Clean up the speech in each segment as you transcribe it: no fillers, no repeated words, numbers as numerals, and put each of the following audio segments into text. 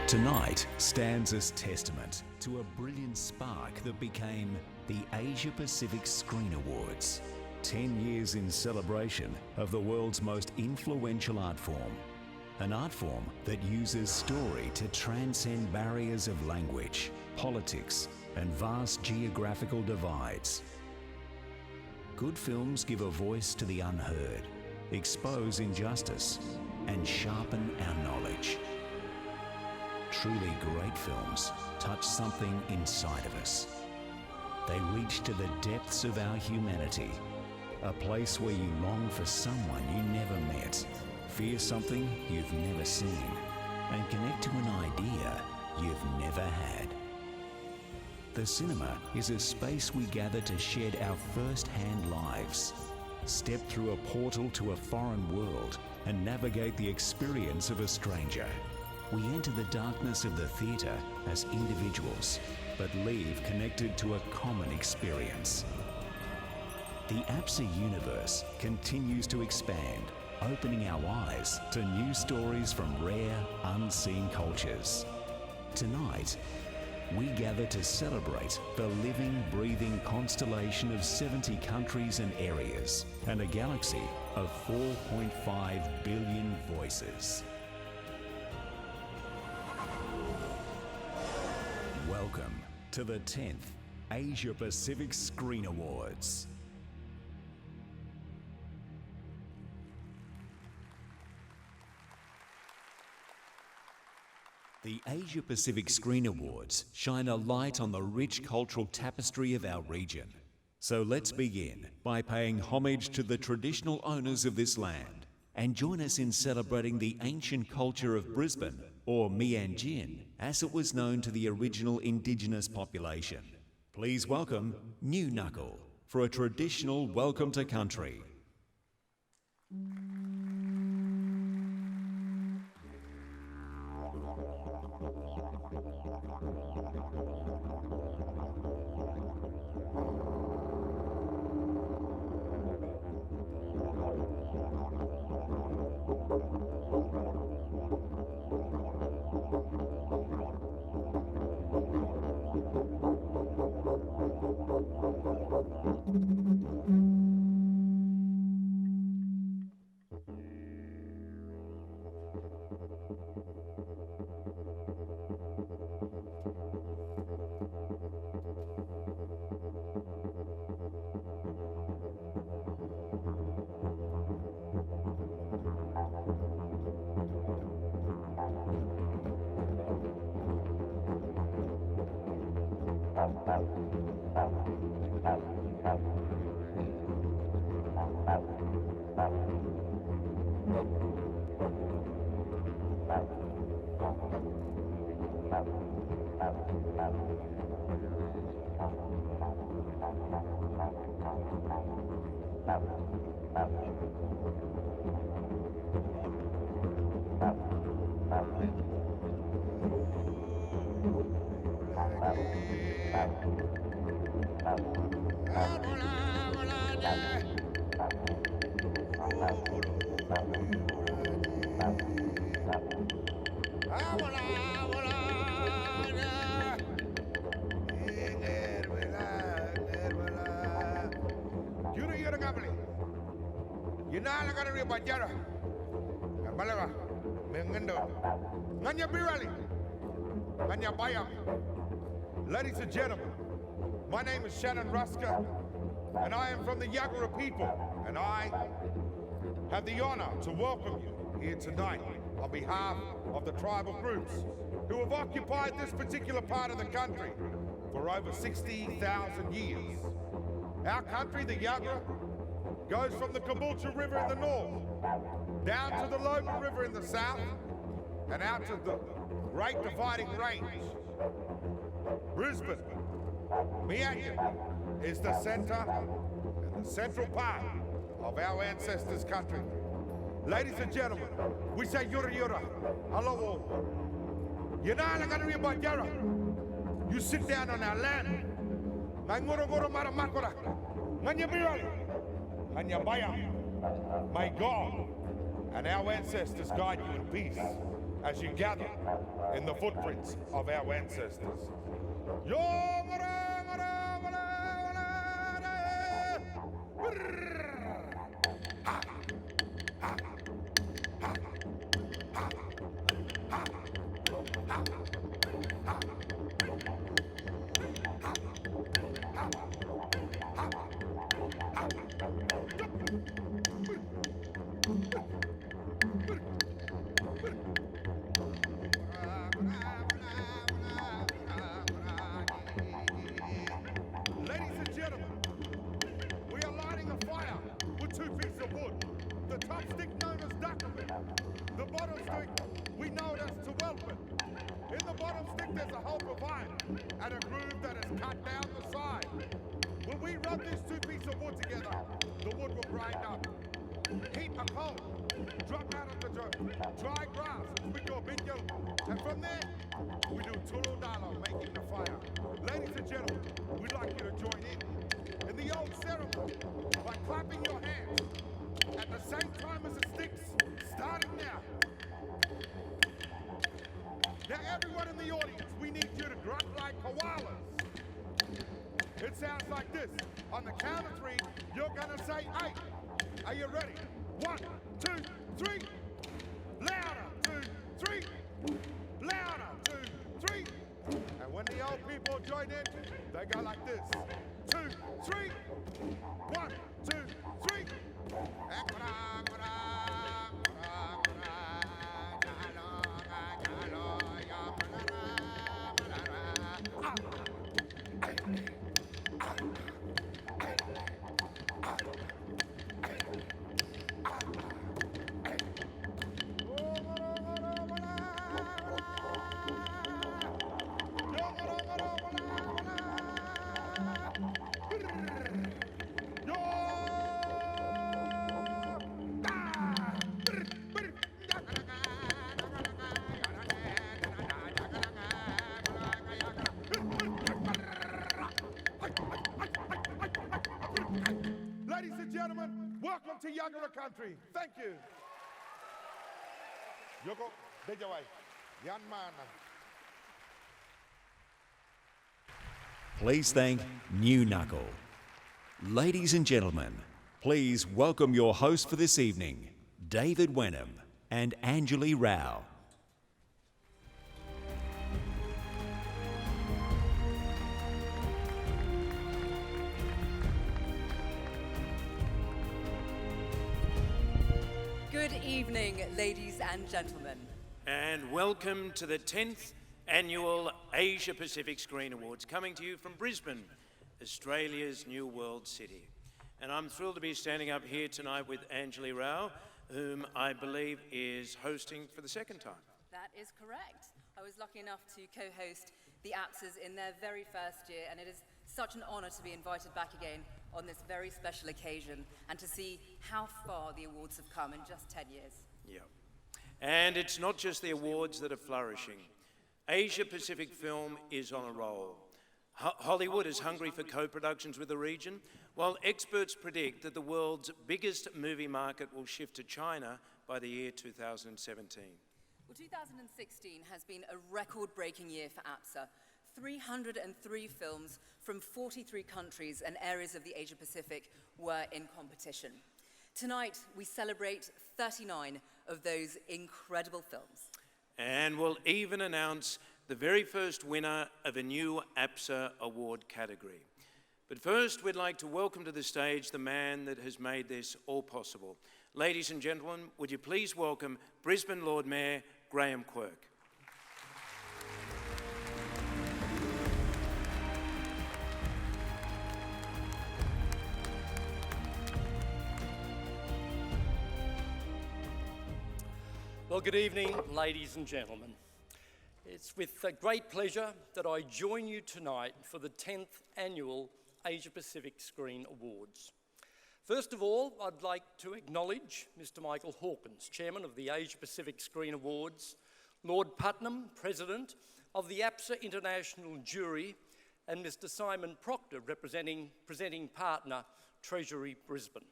Tonight stands as testament to a brilliant spark that became the Asia Pacific Screen Awards. 10 years in celebration of the world's most influential art form. An art form that uses story to transcend barriers of language, politics, and vast geographical divides. Good films give a voice to the unheard, expose injustice, and sharpen our knowledge. Truly great films touch something inside of us. They reach to the depths of our humanity, a place where you long for someone you never met, fear something you've never seen, and connect to an idea you've never had. The cinema is a space we gather to shed our first-hand lives, step through a portal to a foreign world, and navigate the experience of a stranger. We enter the darkness of the theatre as individuals, but leave connected to a common experience. The APSA universe continues to expand, opening our eyes to new stories from rare, unseen cultures. Tonight, we gather to celebrate the living, breathing constellation of 70 countries and areas, and a galaxy of 4.5 billion voices. Welcome to the 10th Asia Pacific Screen Awards. The Asia Pacific Screen Awards shine a light on the rich cultural tapestry of our region. So let's begin by paying homage to the traditional owners of this land and join us in celebrating the ancient culture of Brisbane, or Mianjin, as it was known to the original indigenous population. Please welcome New Knuckle for a traditional welcome to country. Ladies and gentlemen, my name is Shannon Ruska, and I am from the Yagara people, and I have the honor to welcome you here tonight on behalf of the tribal groups who have occupied this particular part of the country for over 60,000 years. Our country, the Yagara, goes from the Caboolture River in the north, down to the Logan River in the south, and out to the Great Dividing Range. Brisbane, Mianjin, is the center and the central part of our ancestors' country. Ladies and gentlemen, we say yura yura, hello. You sit down on our land. May God and our ancestors guide you in peace as you gather in the footprints of our ancestors. Ladies and gentlemen, we are lighting a fire with two pieces of wood. The top stick known as duckman. The bottom stick, we know it as Tewelpin. In the bottom stick there's a hulk of iron and a groove that is cut down the side. When we rub these two pieces of wood together, the wood will grind up. Heat a coal, drop out of the dry grass, we do a bingo. And from there, we do Tulu dialogue, making the fire. Ladies and gentlemen, we'd like you to join in the old ceremony by clapping your hands at the same time as the sticks, starting now. Now everyone in the audience, we need you to grunt like koalas. It sounds like this. On the count of three, you're gonna say eight. Are you ready? 1, 2, 3. Louder, 2, 3. Louder, 2, 3. And when the old people join in, they go like this. 2, 3. 1, 2, 3. Ladies and gentlemen, welcome to Yagara country. Thank you. Yoko, Dejawai, Yanmana. Please thank New Knuckle. Ladies and gentlemen, please welcome your host for this evening, David Wenham and Anjali Rao. Good evening, ladies and gentlemen. And welcome to the 10th Annual Asia Pacific Screen Awards, coming to you from Brisbane, Australia's new world city. And I'm thrilled to be standing up here tonight with Anjali Rao, whom I believe is hosting for the second time. That is correct. I was lucky enough to co-host the APSAs in their very first year, and it is such an honour to be invited back again on this very special occasion and to see how far the awards have come in just 10 years. Yeah. And it's not just the awards that are flourishing. Asia Pacific film is on a roll. Hollywood is hungry for co-productions with the region, while experts predict that the world's biggest movie market will shift to China by the year 2017. Well, 2016 has been a record-breaking year for APSA. 303 films from 43 countries and areas of the Asia Pacific were in competition. Tonight, we celebrate 39 of those incredible films. And we'll even announce the very first winner of a new APSA award category. But first, we'd like to welcome to the stage the man that has made this all possible. Ladies and gentlemen, would you please welcome Brisbane Lord Mayor Graham Quirk. Well, good evening, ladies and gentlemen. It's with great pleasure that I join you tonight for the 10th Annual Asia Pacific Screen Awards. First of all, I'd like to acknowledge Mr. Michael Hawkins, Chairman of the Asia Pacific Screen Awards, Lord Putnam, President of the APSA International Jury, and Mr. Simon Proctor, presenting partner, Treasury Brisbane.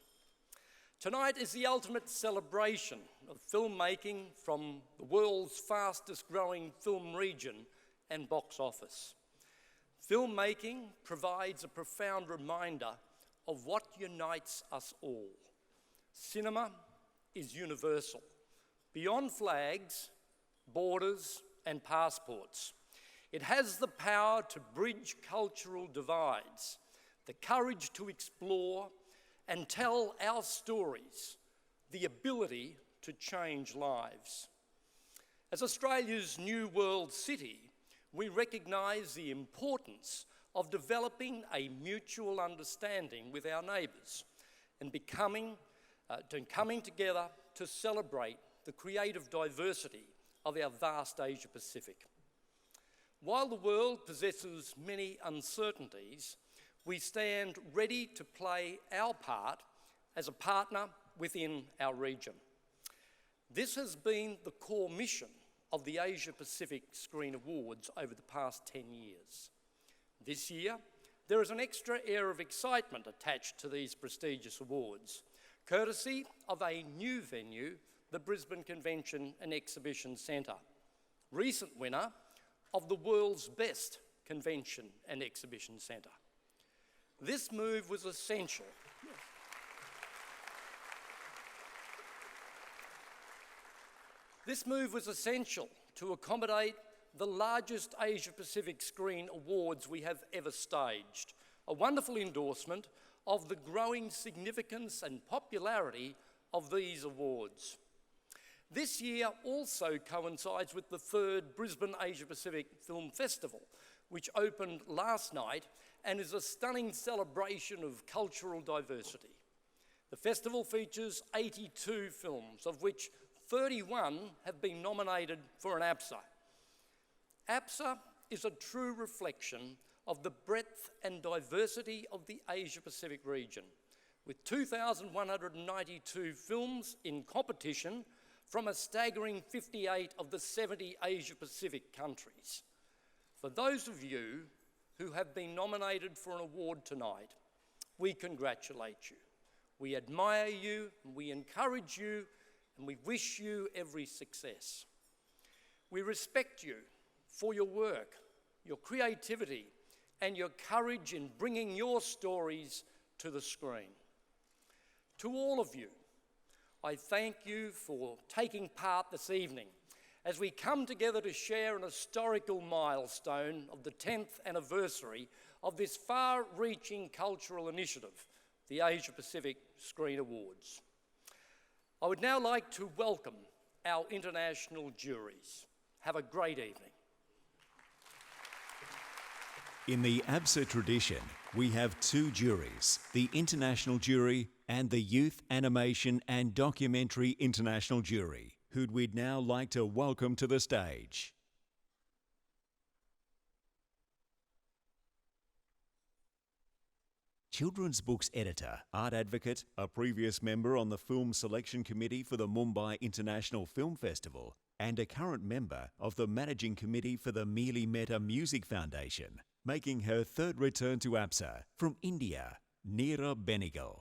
Tonight is the ultimate celebration of filmmaking from the world's fastest growing film region and box office. Filmmaking provides a profound reminder of what unites us all. Cinema is universal, beyond flags, borders, and passports. It has the power to bridge cultural divides, the courage to explore and tell our stories, the ability to change lives. As Australia's New World City, we recognise the importance of developing a mutual understanding with our neighbours and coming together to celebrate the creative diversity of our vast Asia Pacific. While the world possesses many uncertainties, we stand ready to play our part as a partner within our region. This has been the core mission of the Asia Pacific Screen Awards over the past 10 years. This year, there is an extra air of excitement attached to these prestigious awards, courtesy of a new venue, the Brisbane Convention and Exhibition Centre, recent winner of the world's best convention and exhibition centre. This move was essential. This move was essential to accommodate the largest Asia Pacific Screen Awards we have ever staged, a wonderful endorsement of the growing significance and popularity of these awards. This year also coincides with the third Brisbane Asia Pacific Film Festival, which opened last night and is a stunning celebration of cultural diversity. The festival features 82 films, of which 31 have been nominated for an APSA. APSA is a true reflection of the breadth and diversity of the Asia-Pacific region, with 2,192 films in competition from a staggering 58 of the 70 Asia-Pacific countries. For those of you who have been nominated for an award tonight, we congratulate you. We admire you, and we encourage you, and we wish you every success. We respect you for your work, your creativity, and your courage in bringing your stories to the screen. To all of you, I thank you for taking part this evening as we come together to share an historical milestone of the 10th anniversary of this far-reaching cultural initiative, the Asia Pacific Screen Awards. I would now like to welcome our international juries. Have a great evening. In the APSA tradition, we have two juries, the International Jury and the Youth Animation and Documentary International Jury, who we'd now like to welcome to the stage. Children's books editor, art advocate, a previous member on the Film Selection Committee for the Mumbai International Film Festival, and a current member of the Managing Committee for the Mealy Mehta Music Foundation, making her third return to APSA from India, Neera Benigal.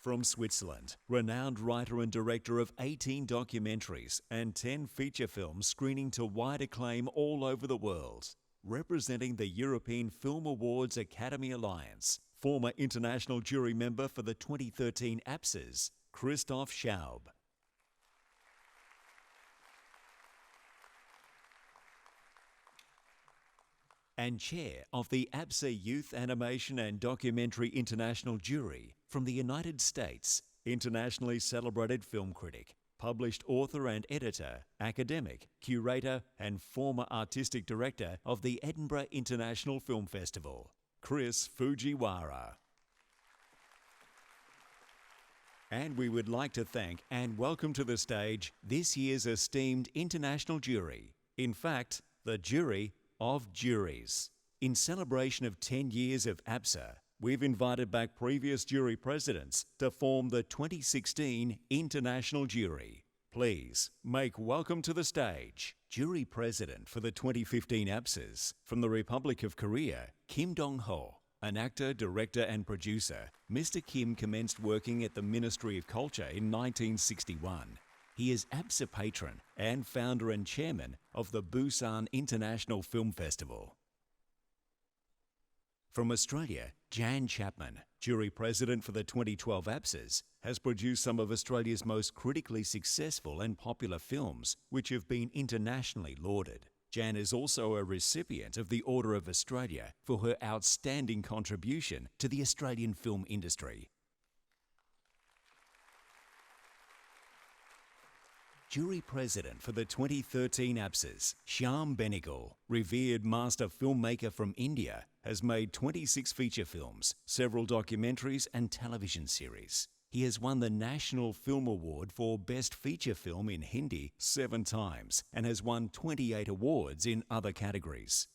From Switzerland, renowned writer and director of 18 documentaries and 10 feature films screening to wide acclaim all over the world, representing the European Film Awards Academy Alliance, former international jury member for the 2013 APSAs, Christoph Schaub. And chair of the APSA Youth Animation and Documentary International Jury from the United States, internationally celebrated film critic, published author and editor, academic, curator, and former artistic director of the Edinburgh International Film Festival, Chris Fujiwara. And we would like to thank and welcome to the stage this year's esteemed international jury. In fact, the jury of juries. In celebration of 10 years of APSA, we've invited back previous jury presidents to form the 2016 International Jury. Please make welcome to the stage jury president for the 2015 APSAs from the Republic of Korea, Kim Dong-ho, An actor, director and producer, Mr. Kim commenced working at the Ministry of Culture in 1961. He is APSA patron and founder and chairman of the Busan International Film Festival. From Australia, Jan Chapman, jury president for the 2012 APSAs, has produced some of Australia's most critically successful and popular films, which have been internationally lauded. Jan is also a recipient of the Order of Australia for her outstanding contribution to the Australian film industry. Jury president for the 2013 APSAs, Shyam Benegal, revered master filmmaker from India, has made 26 feature films, several documentaries and television series. He has won the National Film Award for Best Feature Film in Hindi 7 times and has won 28 awards in other categories.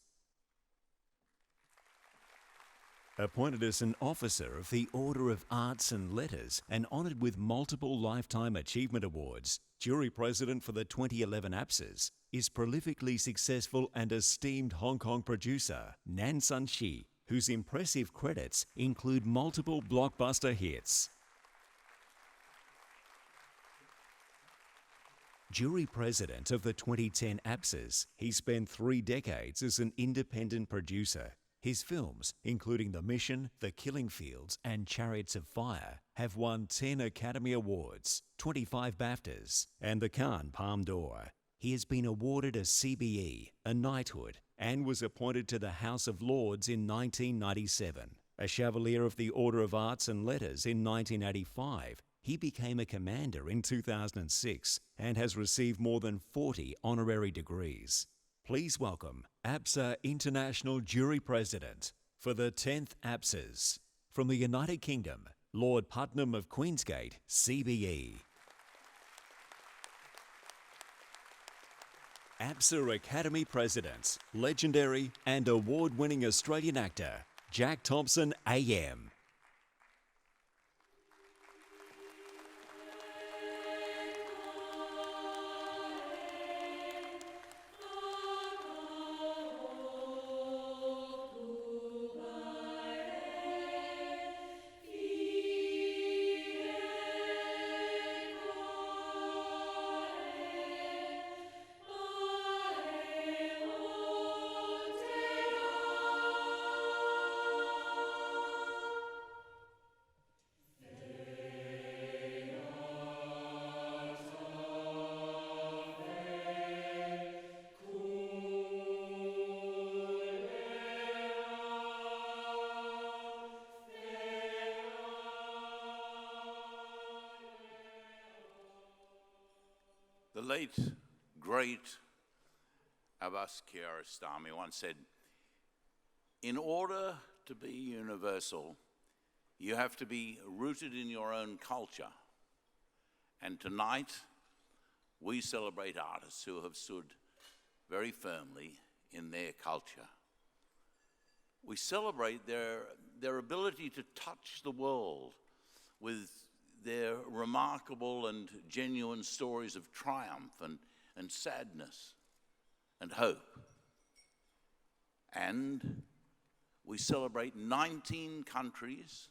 Appointed as an officer of the Order of Arts and Letters and honoured with multiple Lifetime Achievement Awards, jury president for the 2011 APSAs is prolifically successful and esteemed Hong Kong producer Nan Sun Shi, whose impressive credits include multiple blockbuster hits. Jury president of the 2010 APSAs, he spent 3 decades as an independent producer. His films, including The Mission, The Killing Fields and Chariots of Fire, have won 10 Academy Awards, 25 BAFTAs and the Cannes Palme d'Or. He has been awarded a CBE, a knighthood, and was appointed to the House of Lords in 1997. A Chevalier of the Order of Arts and Letters in 1985, he became a commander in 2006 and has received more than 40 honorary degrees. Please welcome APSA International Jury President for the 10th APSAs, from the United Kingdom, Lord Putnam of Queensgate, CBE. APSA Academy President, legendary and award-winning Australian actor, Jack Thompson AM. The late, great Abbas Kiarostami once said, "In order to be universal, you have to be rooted in your own culture." And tonight, we celebrate artists who have stood very firmly in their culture. We celebrate their ability to touch the world with their remarkable and genuine stories of triumph and sadness and hope. And we celebrate 19 countries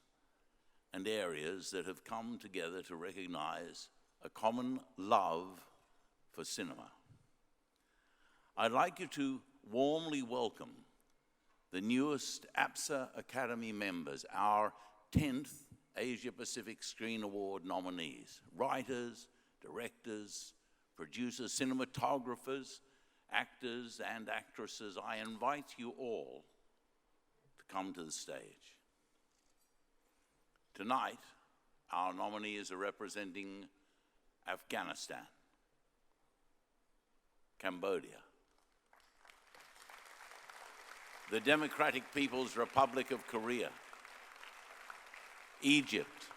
and areas that have come together to recognize a common love for cinema. I'd like you to warmly welcome the newest APSA Academy members, our 10th Asia Pacific Screen Award nominees, writers, directors, producers, cinematographers, actors and actresses. I invite you all to come to the stage. Tonight, our nominees are representing Afghanistan, Cambodia, the Democratic People's Republic of Korea, Egypt,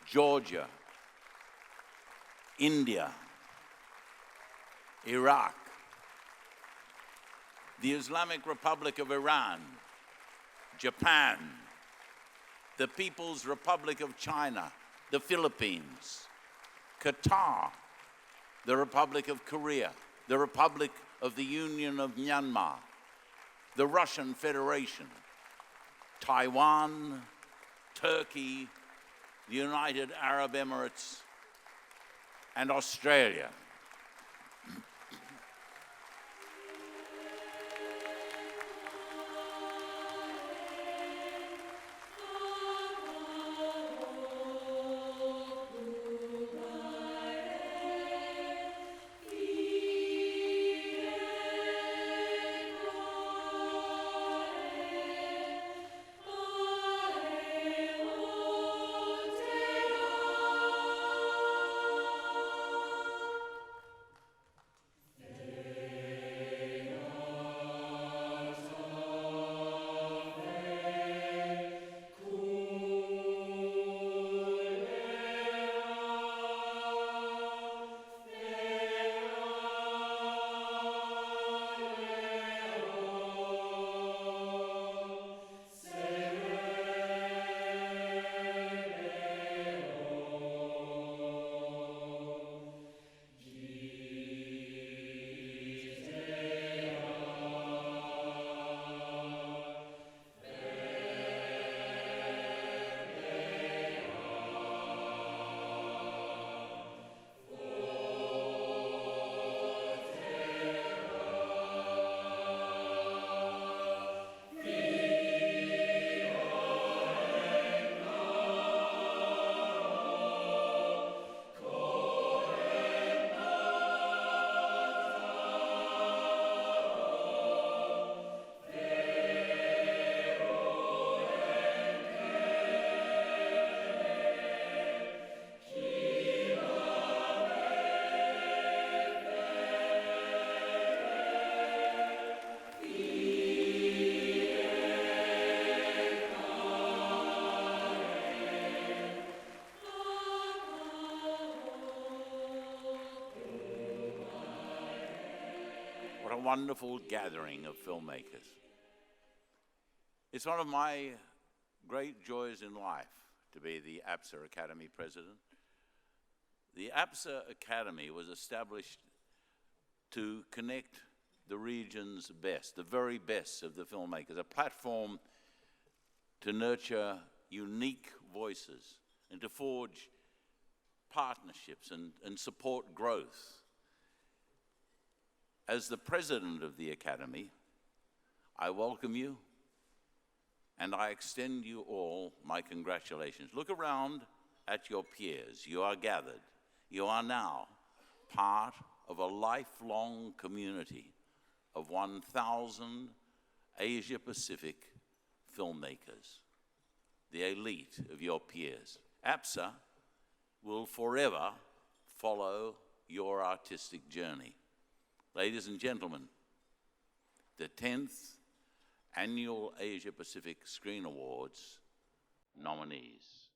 Georgia, India, Iraq, the Islamic Republic of Iran, Japan, the People's Republic of China, the Philippines, Qatar, the Republic of Korea, the Republic of the Union of Myanmar, the Russian Federation, Taiwan, Turkey, the United Arab Emirates, and Australia. What a wonderful gathering of filmmakers. It's one of my great joys in life to be the APSA Academy president. The APSA Academy was established to connect the region's best, the very best of the filmmakers, a platform to nurture unique voices and to forge partnerships and support growth. As the president of the Academy, I welcome you and I extend you all my congratulations. Look around at your peers. You are gathered. You are now part of a lifelong community of 1,000 Asia-Pacific filmmakers, the elite of your peers. APSA will forever follow your artistic journey. Ladies and gentlemen, the 10th Annual Asia Pacific Screen Awards nominees.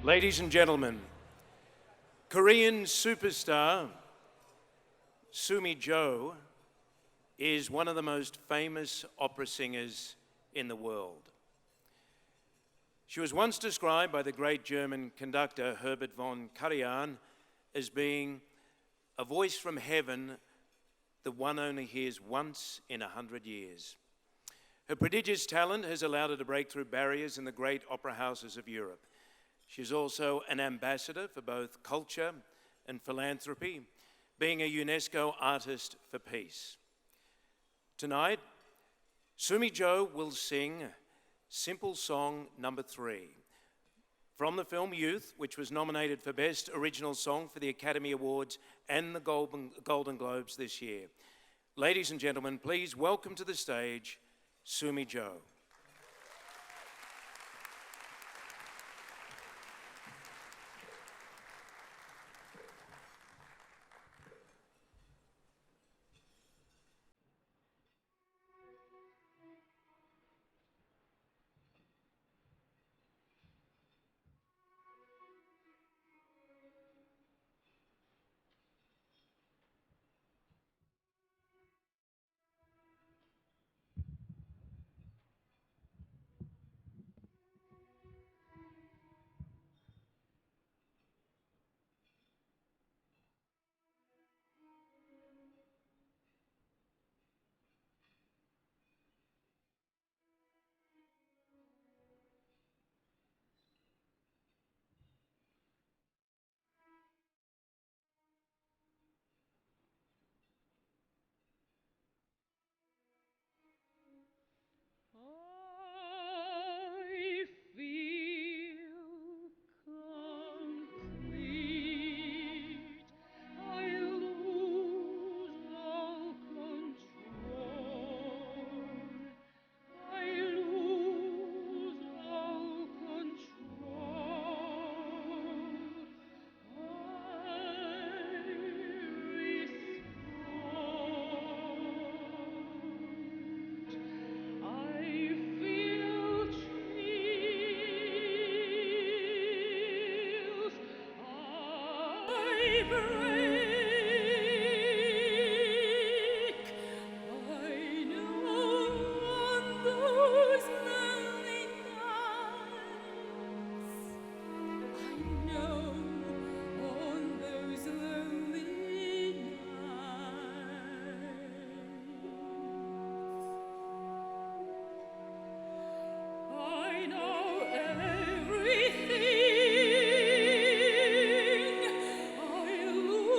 Ladies and gentlemen, Korean superstar Sumi Jo is one of the most famous opera singers in the world. She was once described by the great German conductor Herbert von Karajan as being a voice from heaven that one only hears once in 100 years. Her prodigious talent has allowed her to break through barriers in the great opera houses of Europe. She's also an ambassador for both culture and philanthropy, being a UNESCO Artist for Peace. Tonight, Sumi Jo will sing Simple Song Number 3 from the film Youth, which was nominated for Best Original Song for the Academy Awards and the Golden Globes this year. Ladies and gentlemen, please welcome to the stage Sumi Jo. I feel complete. I lose all control. I lose all control. I feel chills. I break. I know on those lonely nights. I know on those lonely nights. I know everything. I lose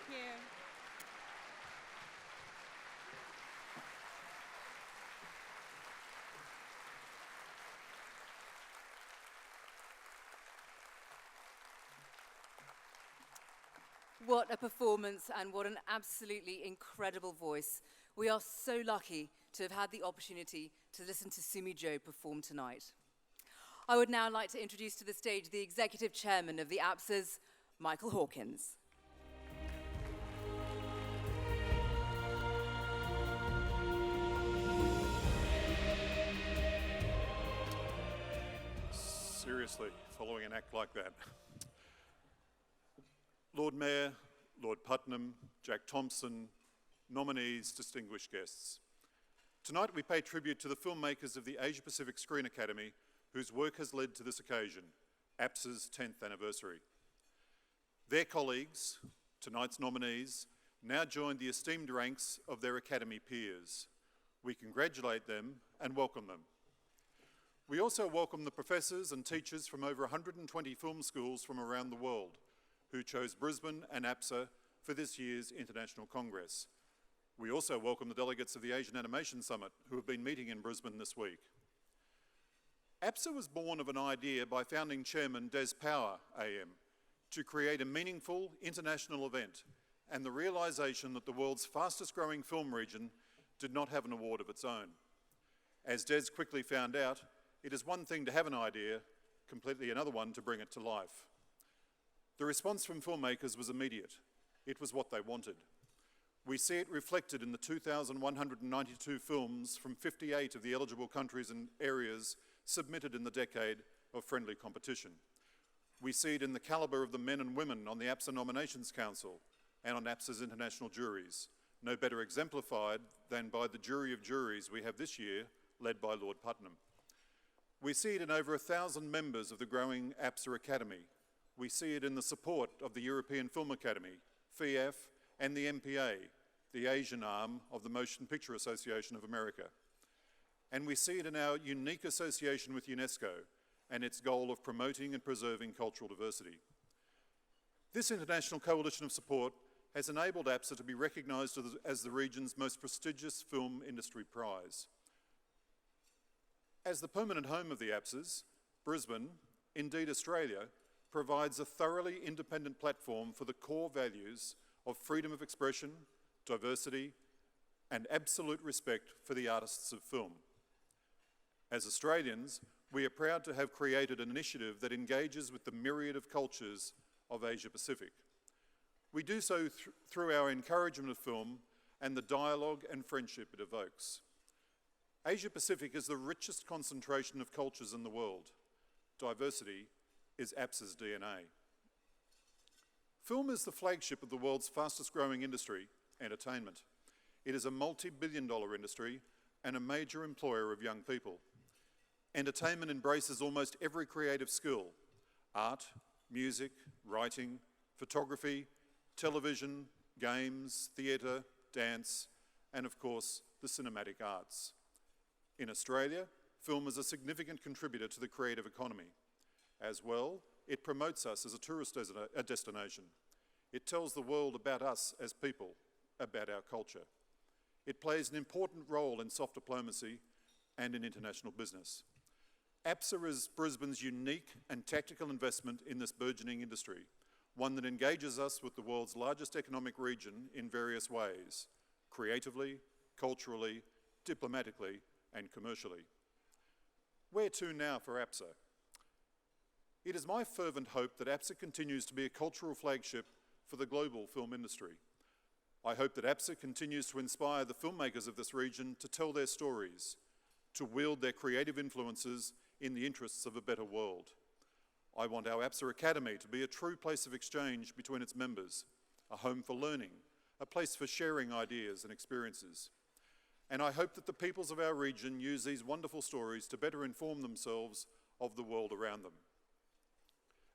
Thank you. What a performance and what an absolutely incredible voice. We are so lucky to have had the opportunity to listen to Sumi Jo perform tonight. I would now like to introduce to the stage the Executive Chairman of the APSAs, Michael Hawkins. Seriously, following an act like that. Lord Mayor, Lord Putnam, Jack Thompson, nominees, distinguished guests. Tonight we pay tribute to the filmmakers of the Asia Pacific Screen Academy, whose work has led to this occasion, APSA's 10th anniversary. Their colleagues, tonight's nominees, now join the esteemed ranks of their Academy peers. We congratulate them and welcome them. We also welcome the professors and teachers from over 120 film schools from around the world who chose Brisbane and APSA for this year's International Congress. We also welcome the delegates of the Asian Animation Summit who have been meeting in Brisbane this week. APSA was born of an idea by founding chairman Des Power AM to create a meaningful international event and the realisation that the world's fastest growing film region did not have an award of its own. As Des quickly found out, it is one thing to have an idea, completely another one to bring it to life. The response from filmmakers was immediate. It was what they wanted. We see it reflected in the 2,192 films from 58 of the eligible countries and areas submitted in the decade of friendly competition. We see it in the calibre of the men and women on the APSA Nominations Council and on APSA's international juries, no better exemplified than by the jury of juries we have this year, led by Lord Putnam. We see it in over 1,000 members of the growing APSA Academy. We see it in the support of the European Film Academy, FIAF, and the MPA, the Asian arm of the Motion Picture Association of America. And we see it in our unique association with UNESCO and its goal of promoting and preserving cultural diversity. This international coalition of support has enabled APSA to be recognised as the region's most prestigious film industry prize. As the permanent home of the APSAs, Brisbane, indeed Australia, provides a thoroughly independent platform for the core values of freedom of expression, diversity, and absolute respect for the artists of film. As Australians, we are proud to have created an initiative that engages with the myriad of cultures of Asia Pacific. We do so through our encouragement of film and the dialogue and friendship it evokes. Asia Pacific is the richest concentration of cultures in the world. Diversity is APSA's DNA. Film is the flagship of the world's fastest growing industry, entertainment. It is a multi-billion-dollar industry and a major employer of young people. Entertainment embraces almost every creative skill: art, music, writing, photography, television, games, theatre, dance, and of course, the cinematic arts. In Australia, film is a significant contributor to the creative economy. As well, it promotes us as a tourist destination. It tells the world about us as people, about our culture. It plays an important role in soft diplomacy and in international business. APSA is Brisbane's unique and tactical investment in this burgeoning industry, one that engages us with the world's largest economic region in various ways, creatively, culturally, diplomatically, and commercially. Where to now for APSA? It is my fervent hope that APSA continues to be a cultural flagship for the global film industry. I hope that APSA continues to inspire the filmmakers of this region to tell their stories, to wield their creative influences in the interests of a better world. I want our APSA Academy to be a true place of exchange between its members, a home for learning, a place for sharing ideas and experiences. And I hope that the peoples of our region use these wonderful stories to better inform themselves of the world around them.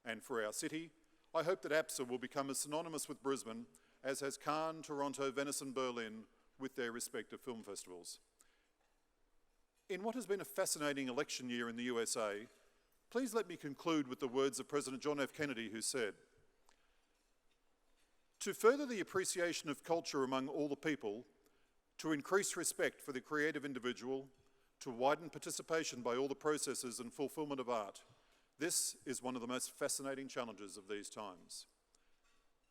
And for our city, I hope that APSA will become as synonymous with Brisbane as has Cannes, Toronto, Venice and Berlin with their respective film festivals. In what has been a fascinating election year in the USA, please let me conclude with the words of President John F. Kennedy, who said, To further the appreciation of culture among all the people, to increase respect for the creative individual, to widen participation by all the processes and fulfillment of art, this is one of the most fascinating challenges of these times.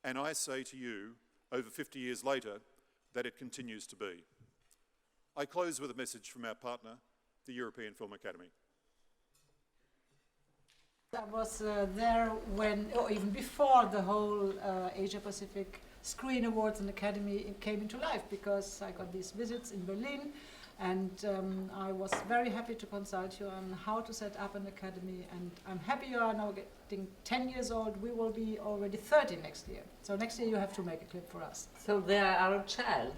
And I say to you, over 50 years later, that it continues to be. I close with a message from our partner, the European Film Academy. I was there when, or even before the whole Asia Pacific Screen Awards and Academy came into life, because I got these visits in Berlin, and I was very happy to consult you on how to set up an academy, and I'm happy you are now getting 10 years old. We will be already 30 next year. So next year you have to make a clip for us. So they are our child.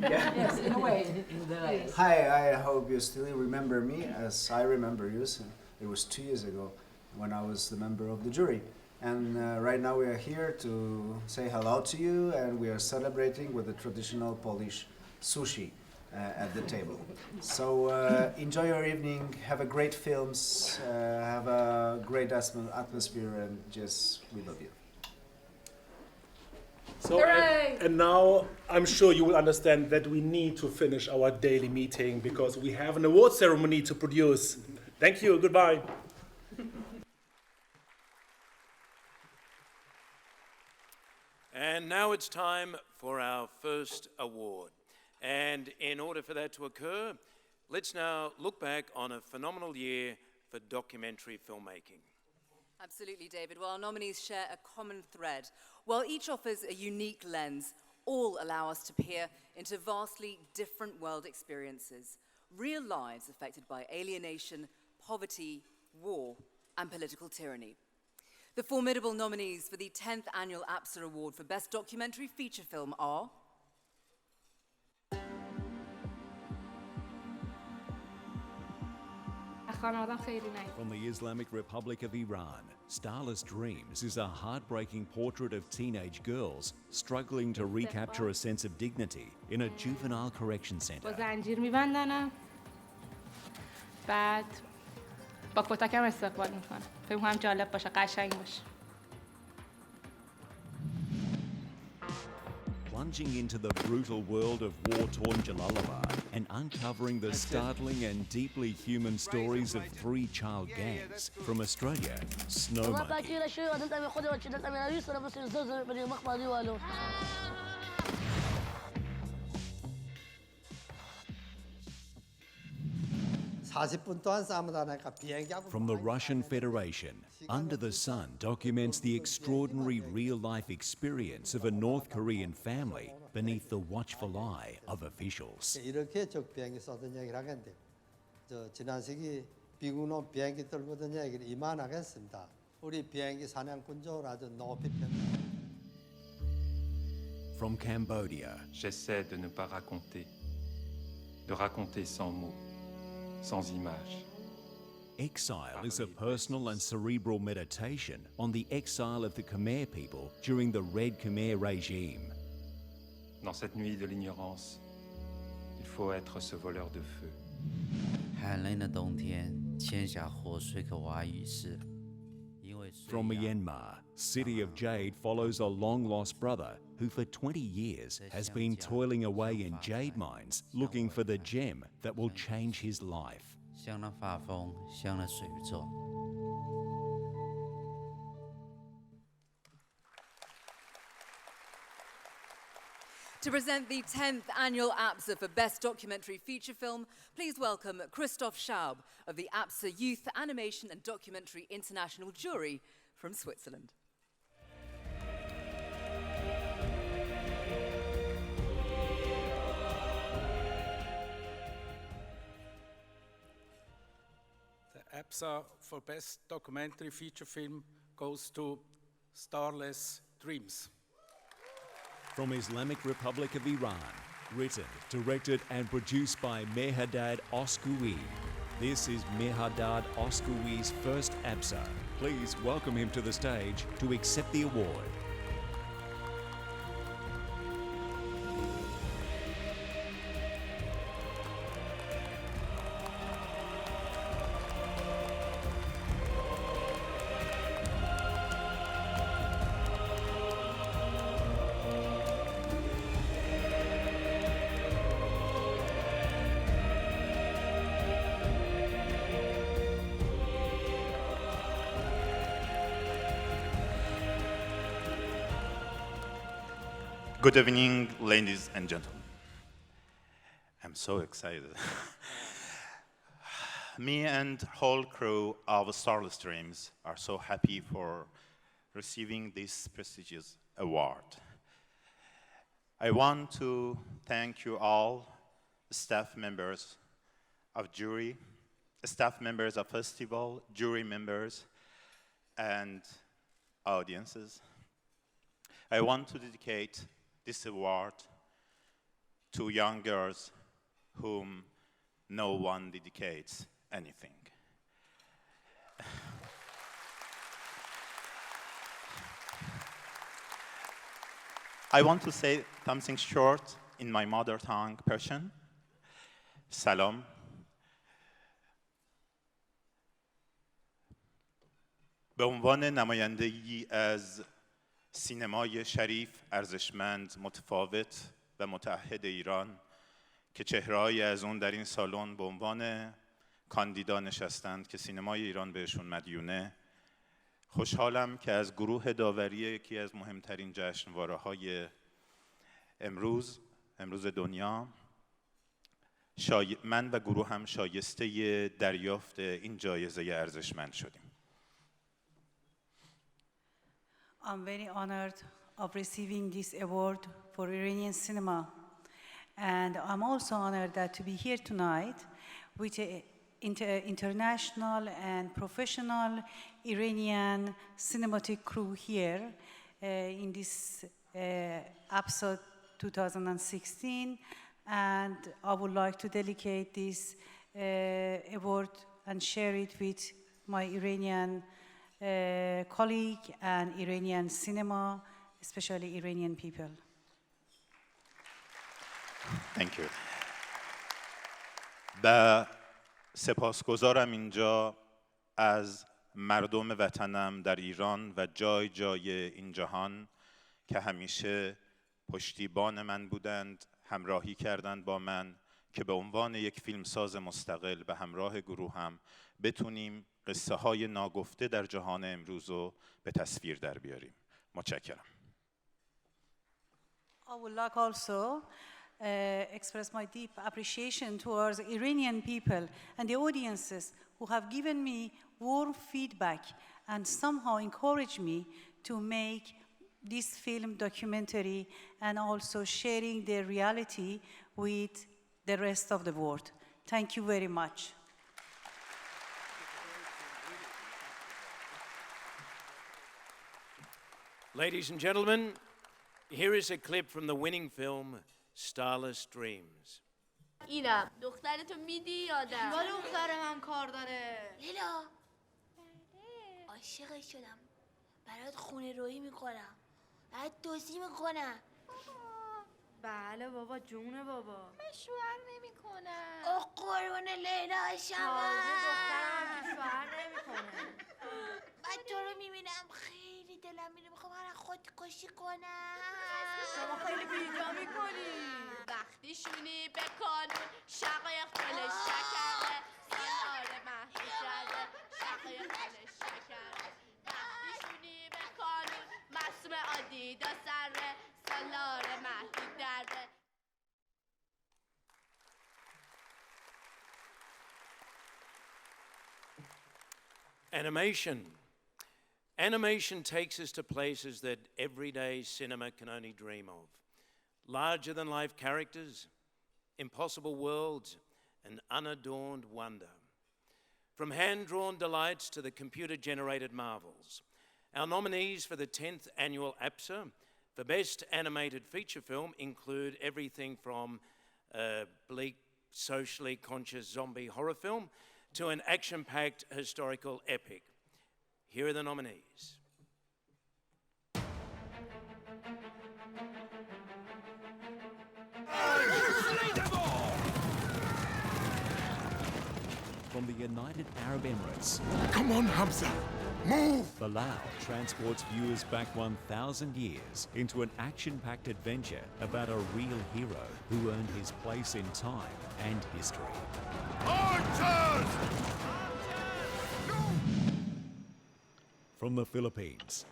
Yes, in a way. Yes. Hi, I hope you still remember me as I remember you. So it was 2 years ago when I was the member of the jury. And right now we are here to say hello to you, and we are celebrating with the traditional Polish sushi at the table. So enjoy your evening, have a great films, have a great atmosphere, and just we love you. So, and now I'm sure you will understand that we need to finish our daily meeting because we have an award ceremony to produce. Thank you, goodbye. And now it's time for our first award. And in order for that to occur, let's now look back on a phenomenal year for documentary filmmaking. Absolutely, David. Well, our nominees share a common thread. While each offers a unique lens, all allow us to peer into vastly different world experiences, real lives affected by alienation, poverty, war, and political tyranny. The formidable nominees for the 10th Annual APSA Award for Best Documentary Feature Film are From the Islamic Republic of Iran, Starless Dreams is a heartbreaking portrait of teenage girls struggling to recapture a sense of dignity in a juvenile correction center. با کتکم استقبال میکنم. فکر می‌کنم جالب باشه، قشنگ باشه. Plunging into the brutal world of war-torn Jalalabad and uncovering the startling and deeply human stories of 3 child gangs from Australia, Snow Monkey. From the Russian Federation, Under the Sun documents the extraordinary real-life experience of a North Korean family beneath the watchful eye of officials. 이렇게 적 비행기 쏘던 얘기를 하겠는데, 지난 시기 비군은 비행기 떨구던 얘기를 이만하겠습니다. 우리 비행기 사냥꾼적으로 아주 높이 평가. From Cambodia, j'essaie de ne pas raconter, de raconter sans mots, sans images. Exile is a personal and cerebral meditation on the exile of the Khmer people during the Red Khmer regime. Dans cette nuit de l'ignorance, il faut être ce voleur de feu. 寒冷的冬天，欠下活水给我于是。 From Myanmar, City of Jade follows a long-lost brother who for 20 years has been toiling away in jade mines looking for the gem that will change his life. 向了发疯，向了水做。 To present the 10th Annual APSA for Best Documentary Feature Film, please welcome Christoph Schaub of the APSA Youth Animation and Documentary International Jury from Switzerland. The APSA for Best Documentary Feature Film goes to Starless Dreams. From Islamic Republic of Iran, written, directed and produced by Mehrdad Oskoui. This is Mehrdad Oskoui's first APSA. Please welcome him to the stage to accept the award. Good evening, ladies and gentlemen. I'm so excited. Me and whole crew of Starless Dreams are so happy for receiving this prestigious award. I want to thank you all, staff members of jury, staff members of festival, jury members, and audiences. I want to dedicate this award to young girls whom no one dedicates anything. I want to say something short in my mother tongue, Persian. Salam. به عنوان نمایندگی از سینمای شریف، ارزشمند، متفاوت و متعهد ایران که چهره‌ای از اون در این سالن به عنوان کاندیدا نشستند که سینمای ایران بهشون مدیونه، خوشحالم که از گروه داوری یکی از مهمترین جشنواره‌های امروز دنیا من و گروهم شایسته دریافت این جایزه ارزشمند شدیم. I'm very honored of receiving this award for Iranian cinema. And I'm also honored that to be here tonight with an international and professional Iranian cinematic crew here in this APSA 2016. And I would like to dedicate this award and share it with my Iranian colleague and Iranian cinema, especially Iranian people. Thank you. و سپاسگزارم اینجا از مردم وطنم در ایران و جای جای این جهان که همیشه پشتیبان من بودند، همراهی کردند با من که به عنوان یک فیلمساز مستقل به همراه گروهم بتونیم قصه های ناگفته در جهان امروز رو به تصویر در بیاریم. متشکرم. I would like also express my deep appreciation towards Iranian people and the audiences who have given me warm feedback and somehow encouraged me to make this film documentary and also sharing their reality with the rest of the world. Thank you very much. Ladies and gentlemen, here is a clip from the winning film, Starless Dreams. اینم دخترتو میدی یادم با دختر من کار داره. لیلا عاشقش شدم، برات خونه رویی میکنم، برات دوستی میکنم. بله بابا، جون بابا. من شوهر نمیکنم. او قربون لیلا شما. دخترم شوهر نمیکنه. من تو رو میبینم خیلی دلم میره، میخوام هر خودکشی کنم. شما خیلی بیجا میکنی. وقتی شونی به کانون شقایق دل شکره، سالار مهدی کرده شقایق دل شکره. وقتی شونی به کانون معصوم عادی دا سره، سالار مهدی درده. Animation. Animation takes us to places that everyday cinema can only dream of. Larger-than-life characters, impossible worlds, and unadorned wonder. From hand-drawn delights to the computer-generated marvels. Our nominees for the 10th annual APSA for Best Animated Feature Film include everything from a bleak, socially conscious zombie horror film to an action-packed historical epic. Here are the nominees. From the United Arab Emirates. Come on, Hamza. Move! Bilal transports viewers back 1,000 years into an action-packed adventure about a real hero who earned his place in time and history. Archers! From the Philippines.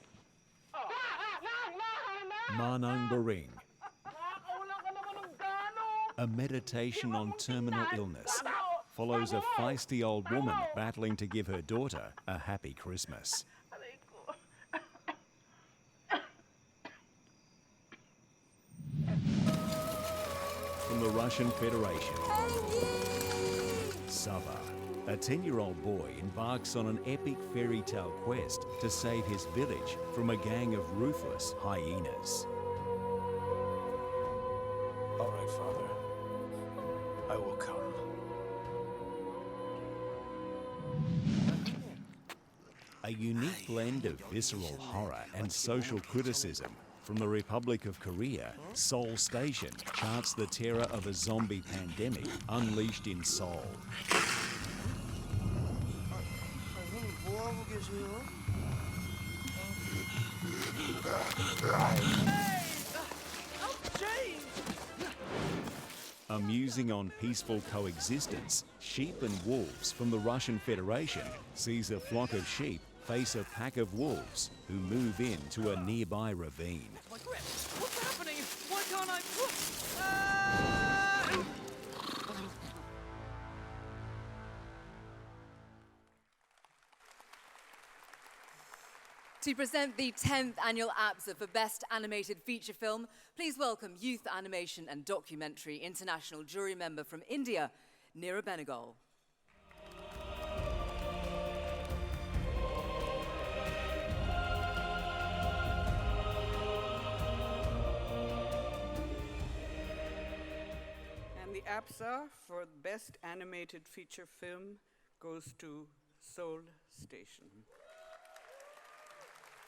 Manang Baring. a meditation on terminal illness, follows a feisty old woman battling to give her daughter a happy Christmas. From the Russian Federation, Sava, a 10-year-old boy embarks on an epic fairy tale quest to save his village from a gang of ruthless hyenas. All right, Father. I will come. A unique blend of visceral horror and social criticism. From the Republic of Korea, Seoul Station charts the terror of a zombie pandemic unleashed in Seoul. Amusing on peaceful coexistence, Sheep and Wolves from the Russian Federation sees a flock of sheep face a pack of wolves who move into a nearby ravine. My grip! What's happening? Why can't I... To present the 10th annual APSA for Best Animated Feature Film, please welcome Youth Animation and Documentary International Jury Member from India, Neera Benegol. And the APSA for Best Animated Feature Film goes to Seoul Station.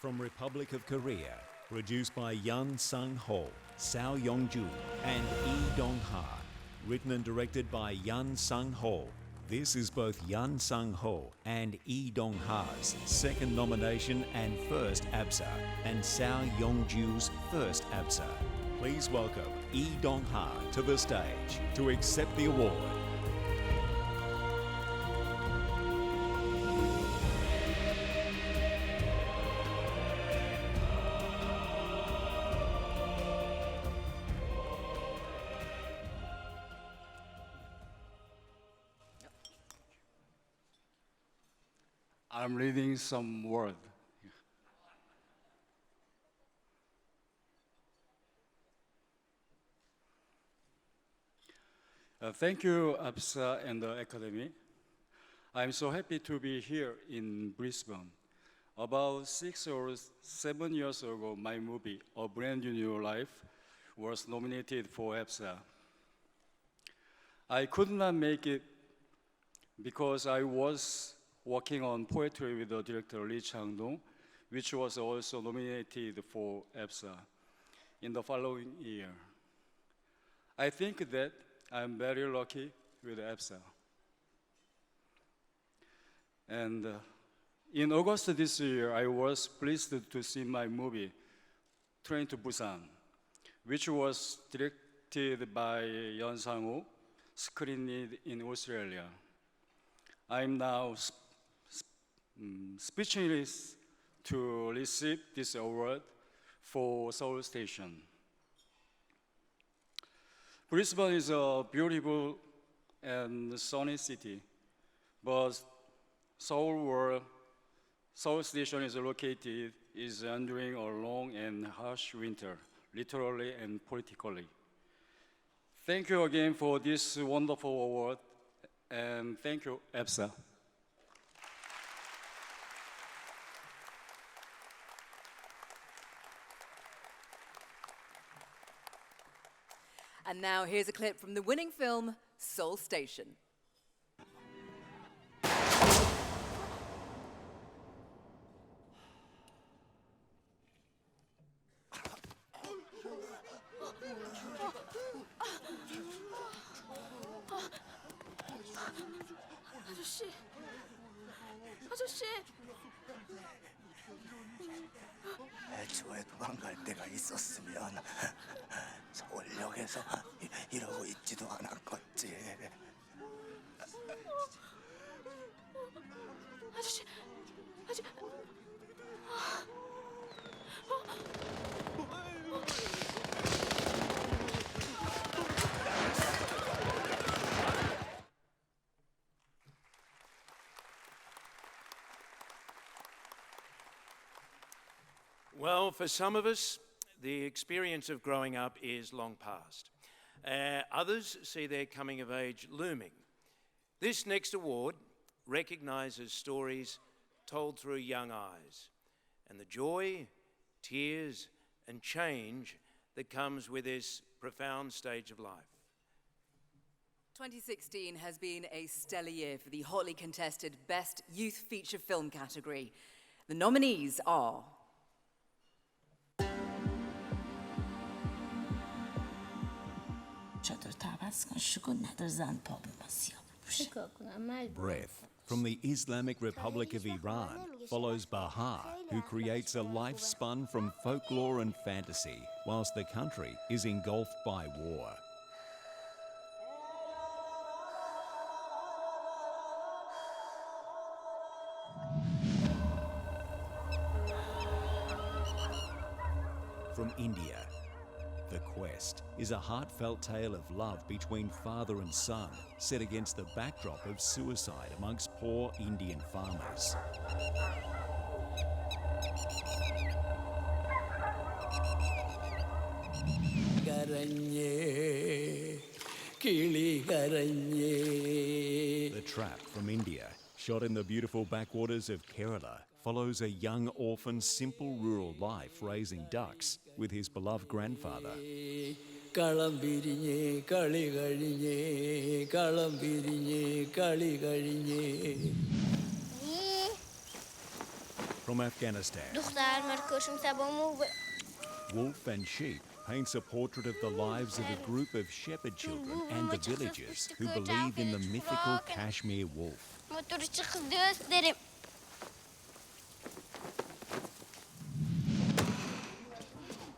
From Republic of Korea, produced by Yun Sung-ho, Sao Yong-ju, and Lee Dong-ha. Written and directed by Yun Sung-ho. This is both Yun Sung-ho and Lee Dong-ha's second nomination and first APSA, and Sao Yong-ju's first APSA. Please welcome Lee Dong-ha to the stage to accept the award. I'm reading some word. Thank you, APSA and the Academy. I'm so happy to be here in Brisbane. About 6 or 7 years ago, my movie, A Brand New Life, was nominated for APSA. I could not make it because I was working on poetry with the director Lee Chang-dong, which was also nominated for APSA in the following year. I think that I'm very lucky with APSA. And in August this year, I was pleased to see my movie, Train to Busan, which was directed by Yun Sang-ho, screened in Australia. I'm now speechless to receive this award for Seoul Station. Brisbane is a beautiful and sunny city, but Seoul, where Seoul Station is located, is enduring a long and harsh winter, literally and politically. Thank you again for this wonderful award, and thank you, APSA. And now here's a clip from the winning film, Seoul Station. 아저씨! 애초에 도망갈 데가 있었으면 서울역에서 이러고 있지도 않았겠지. 아저씨! Well, for some of us, the experience of growing up is long past. Others see their coming of age looming. This next award recognises stories told through young eyes and the joy, tears, and change that comes with this profound stage of life. 2016 has been a stellar year for the hotly contested Best Youth Feature Film category. The nominees are Breath from the Islamic Republic of Iran follows Bahar, who creates a life spun from folklore and fantasy, whilst the country is engulfed by war. From India, The Quest is a heartfelt tale of love between father and son, set against the backdrop of suicide amongst poor Indian farmers. The Trap from India, shot in the beautiful backwaters of Kerala, follows a young orphan's simple rural life raising ducks with his beloved grandfather. From Afghanistan, Wolf and Sheep paints a portrait of the lives of a group of shepherd children and the villagers who believe in the mythical Kashmir wolf.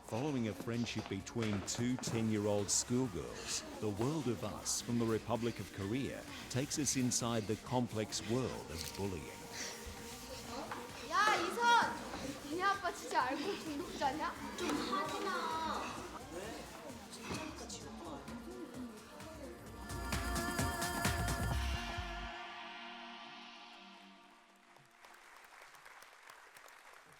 Following a friendship between two 10-year-old schoolgirls, The World of Us from the Republic of Korea takes us inside the complex world of bullying. 야, 이선! 니네 아빠 진짜 알고 중독자냐? 좀 하지 마.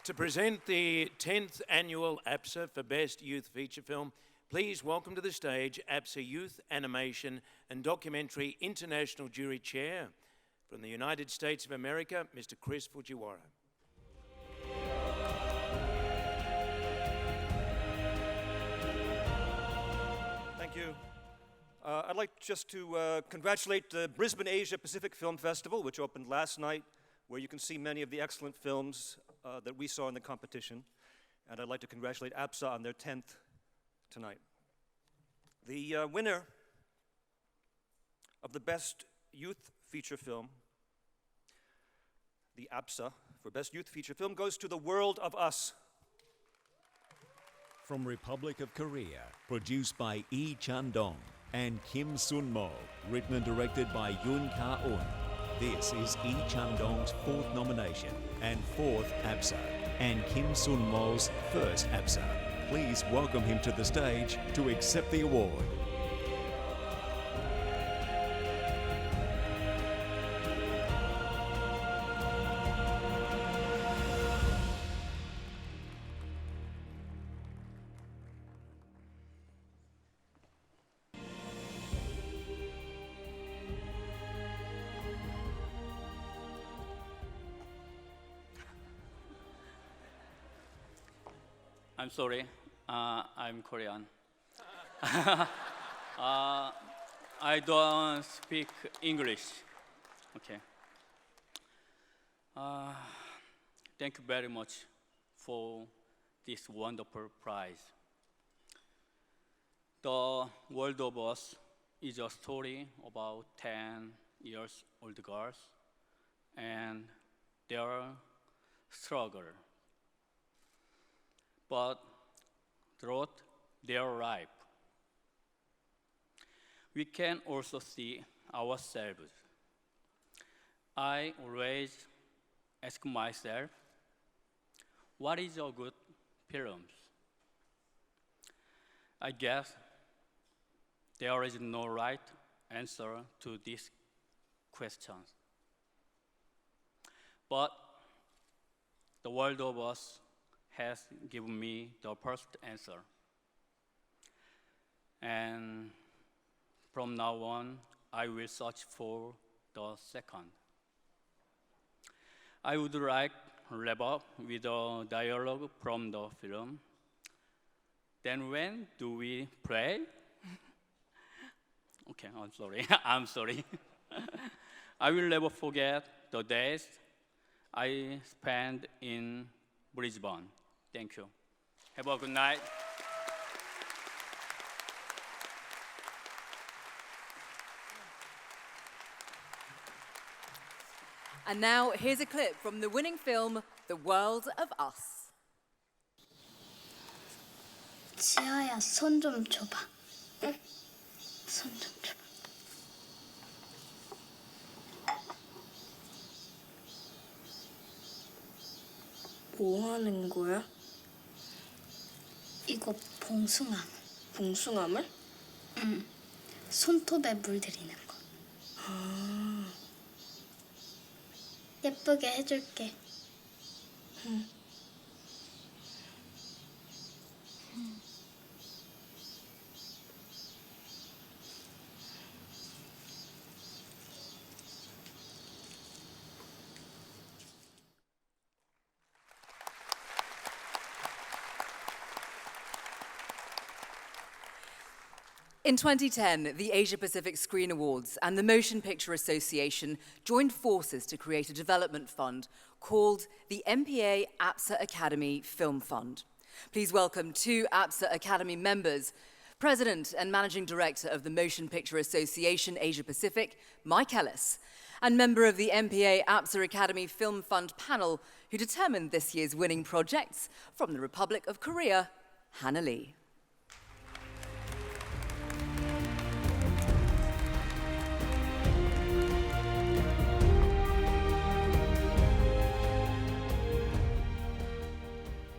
To present the 10th annual APSA for Best Youth Feature Film, please welcome to the stage APSA Youth Animation and Documentary International Jury Chair from the United States of America, Mr. Chris Fujiwara. Thank you. I'd like just to congratulate the Brisbane Asia Pacific Film Festival, which opened last night, where you can see many of the excellent films that we saw in the competition. And I'd like to congratulate APSA on their 10th tonight. The winner of the Best Youth Feature Film, the APSA for Best Youth Feature Film, goes to The World of Us. From Republic of Korea, produced by Lee Chan-dong and Kim Sun-mo, written and directed by Yoon Ka-un. This is Lee Chan-dong's 4th nomination and 4th APSA, and Kim Sun-mo's 1st APSA. Please welcome him to the stage to accept the award. I'm sorry, I'm Korean. I don't speak English. Okay. Thank you very much for this wonderful prize. The World of Us is a story about 10 years old girls and their struggle. But throughout their life, we can also see ourselves. I always ask myself, what is a good film? I guess there is no right answer to these questions. But The World of Us has given me the first answer. And from now on, I will search for the second. I would like to wrap up with a dialogue from the film. Then when do we pray? Okay, I'm sorry. I'm sorry. I will never forget the days I spent in Brisbane. Thank you. Have a good night. And now, here's a clip from the winning film, The World of Us. 지아야, 손 좀 줘봐. 응? 손 좀 줘봐. 뭐 하는 거야? 이거 봉숭아물. 봉숭아물? 응. 손톱에 물들이는 거. 아. 예쁘게 해줄게. 응. In 2010, the Asia Pacific Screen Awards and the Motion Picture Association joined forces to create a development fund called the MPA APSA Academy Film Fund. Please welcome two APSA Academy members, President and Managing Director of the Motion Picture Association Asia Pacific, Mike Ellis, and member of the MPA APSA Academy Film Fund panel who determined this year's winning projects from the Republic of Korea, Hannah Lee.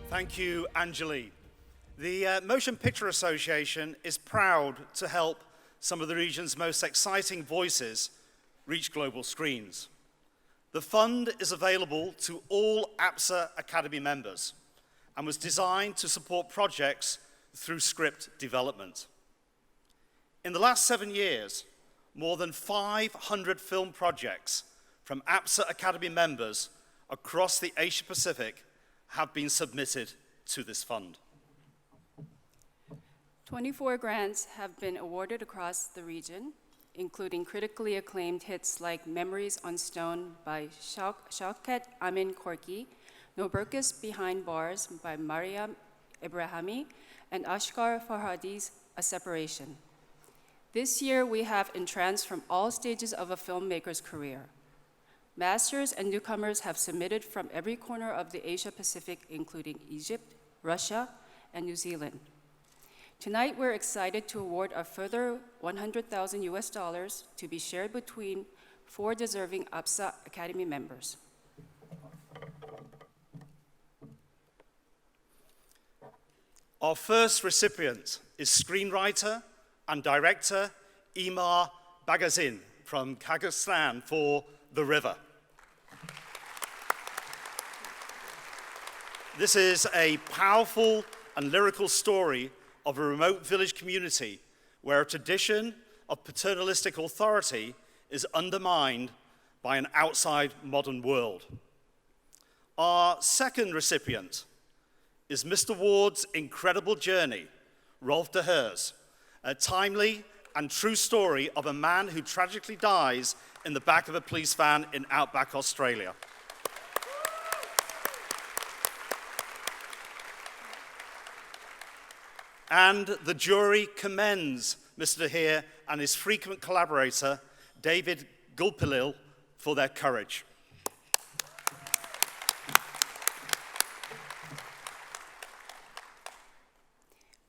Thank you, Anjali. The Motion Picture Association is proud to help some of the region's most exciting voices reach global screens. The fund is available to all APSA Academy members and was designed to support projects through script development. In the last 7 years, more than 500 film projects from APSA Academy members across the Asia Pacific have been submitted to this fund. 24 grants have been awarded across the region, including critically acclaimed hits like Memories on Stone by Shaukat Amin Korki, Noburkis Behind Bars by Mariam Ibrahimi, and Ashkar Farhadi's A Separation. This year, we have entrants from all stages of a filmmaker's career. Masters and newcomers have submitted from every corner of the Asia Pacific, including Egypt, Russia, and New Zealand. Tonight, we're excited to award a further $100,000 to be shared between 4 deserving APSA Academy members. Our first recipient is screenwriter and director Imar Bagazin from Kazakhstan for The River. This is a powerful and lyrical story of a remote village community where a tradition of paternalistic authority is undermined by an outside modern world. Our second recipient is Mr. Ward's incredible journey, Rolf de Heers, a timely and true story of a man who tragically dies in the back of a police van in outback Australia. And the jury commends Mr. de Heer and his frequent collaborator, David Gulpilil, for their courage.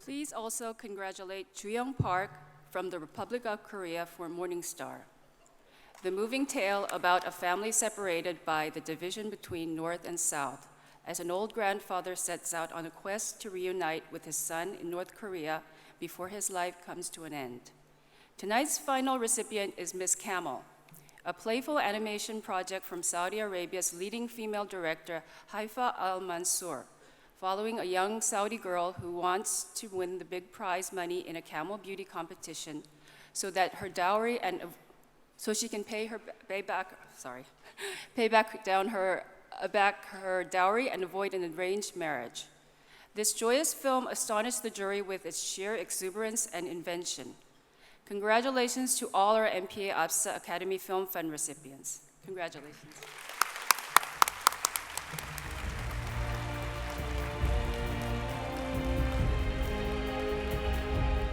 Please also congratulate Juyong Park from the Republic of Korea for Morning Star. The moving tale about a family separated by the division between North and South, as an old grandfather sets out on a quest to reunite with his son in North Korea before his life comes to an end. Tonight's final recipient is Miss Camel, a playful animation project from Saudi Arabia's leading female director, Haifa Al-Mansour, following a young Saudi girl who wants to win the big prize money in a camel beauty competition so that her dowry and so she can pay back her dowry and avoid an arranged marriage. This joyous film astonished the jury with its sheer exuberance and invention. Congratulations to all our MPA APSA Academy Film Fund recipients. Congratulations.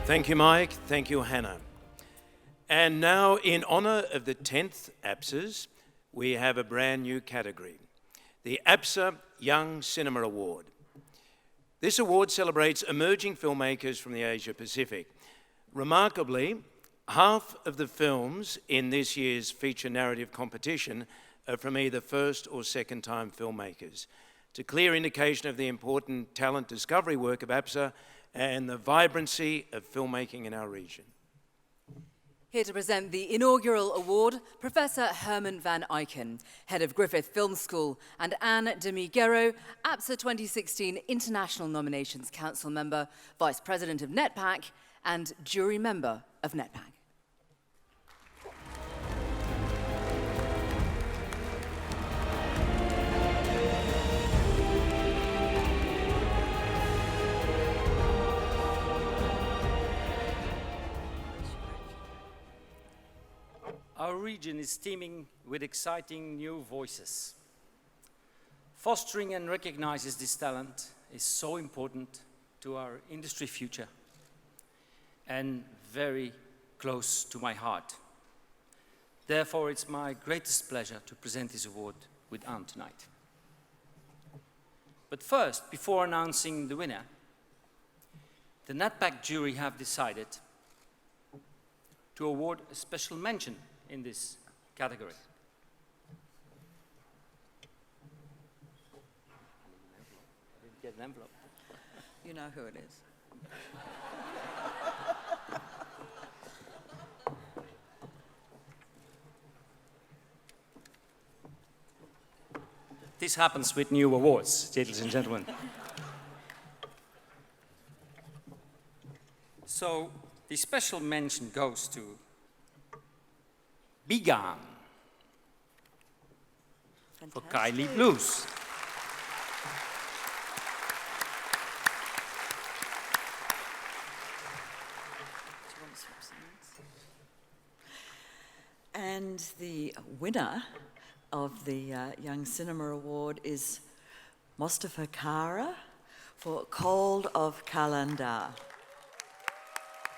Thank you, Mike. Thank you, Hannah. And now, in honor of the 10th APSAs, we have a brand new category, the APSA Young Cinema Award. This award celebrates emerging filmmakers from the Asia Pacific. Remarkably, half of the films in this year's feature narrative competition are from either first or second-time filmmakers. It's a clear indication of the important talent discovery work of APSA and the vibrancy of filmmaking in our region. Here to present the inaugural award, Professor Herman van Eycken, Head of Griffith Film School, and Anne de Miguero, APSA 2016 International Nominations Council Member, Vice President of NETPAC, and Jury Member of NETPAC. Our region is teeming with exciting new voices. Fostering and recognizing this talent is so important to our industry future and very close to my heart. Therefore, it's my greatest pleasure to present this award with Anne tonight. But first, before announcing the winner, the NETPAC jury have decided to award a special mention in this category. I didn't get an envelope. You know who it is. This happens with new awards, ladies and gentlemen. So, the special mention goes to Began for Kylie Blues. And the winner of the Young Cinema Award is Mustafa Kara for Cold of Kalandar.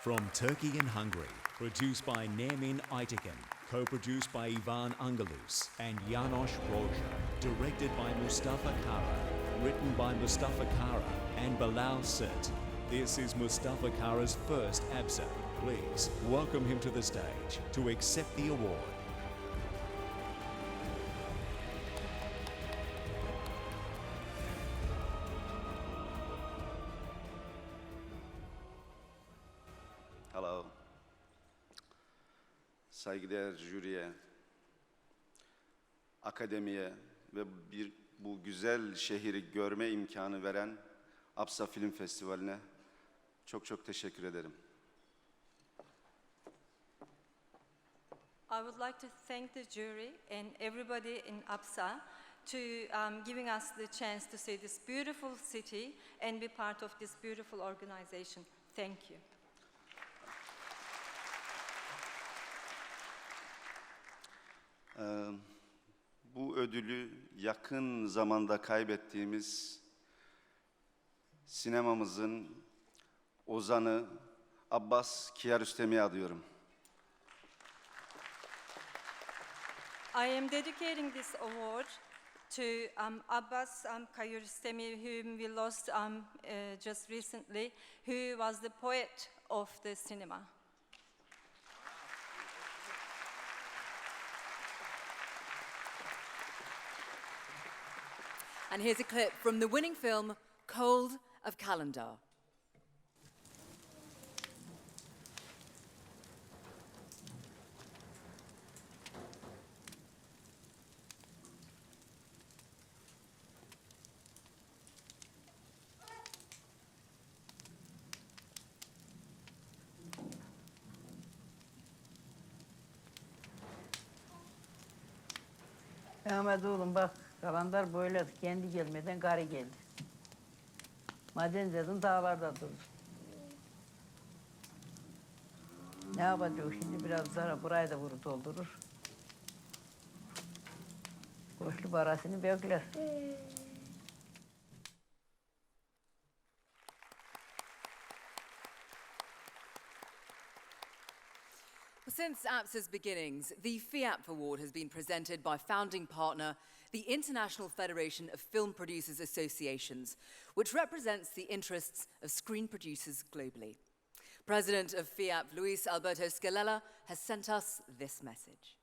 From Turkey and Hungary, produced by Nermin Aytekin, co-produced by Ivan Angelus and János Rózsa, directed by Mustafa Kara, written by Mustafa Kara and Bilal Sert. This is Mustafa Kara's first APSA. Please welcome him to the stage to accept the award. Hello. Saygıdeğer jüriye, akademiye ve bu güzel şehri görme imkanı veren APSA Film Festivali'ne çok teşekkür ederim. I would like to thank the jury and everybody in APSA to giving us the chance to see this beautiful city and be part of this beautiful organization. Thank you. Bu ödülü yakın zamanda kaybettiğimiz sinemamızın ozanı Abbas Kiarostami'ye adıyorum. I am dedicating this award to Abbas Kiarostami, whom we lost just recently, who was the poet of the cinema. And here's a clip from the winning film, Cold of Kalandar. Mehmet oğlum bak, kalanlar böyle kendi gelmeden karı geldi. Maden dedim dağlarda durur. Ne yapacak şimdi biraz sonra burayı da vuru doldurur. Boşlu parasını bekler. Since APSA's beginnings, the FIAP Award has been presented by founding partner, the International Federation of Film Producers Associations, which represents the interests of screen producers globally. President of FIAP, Luis Alberto Scalella, has sent us this message.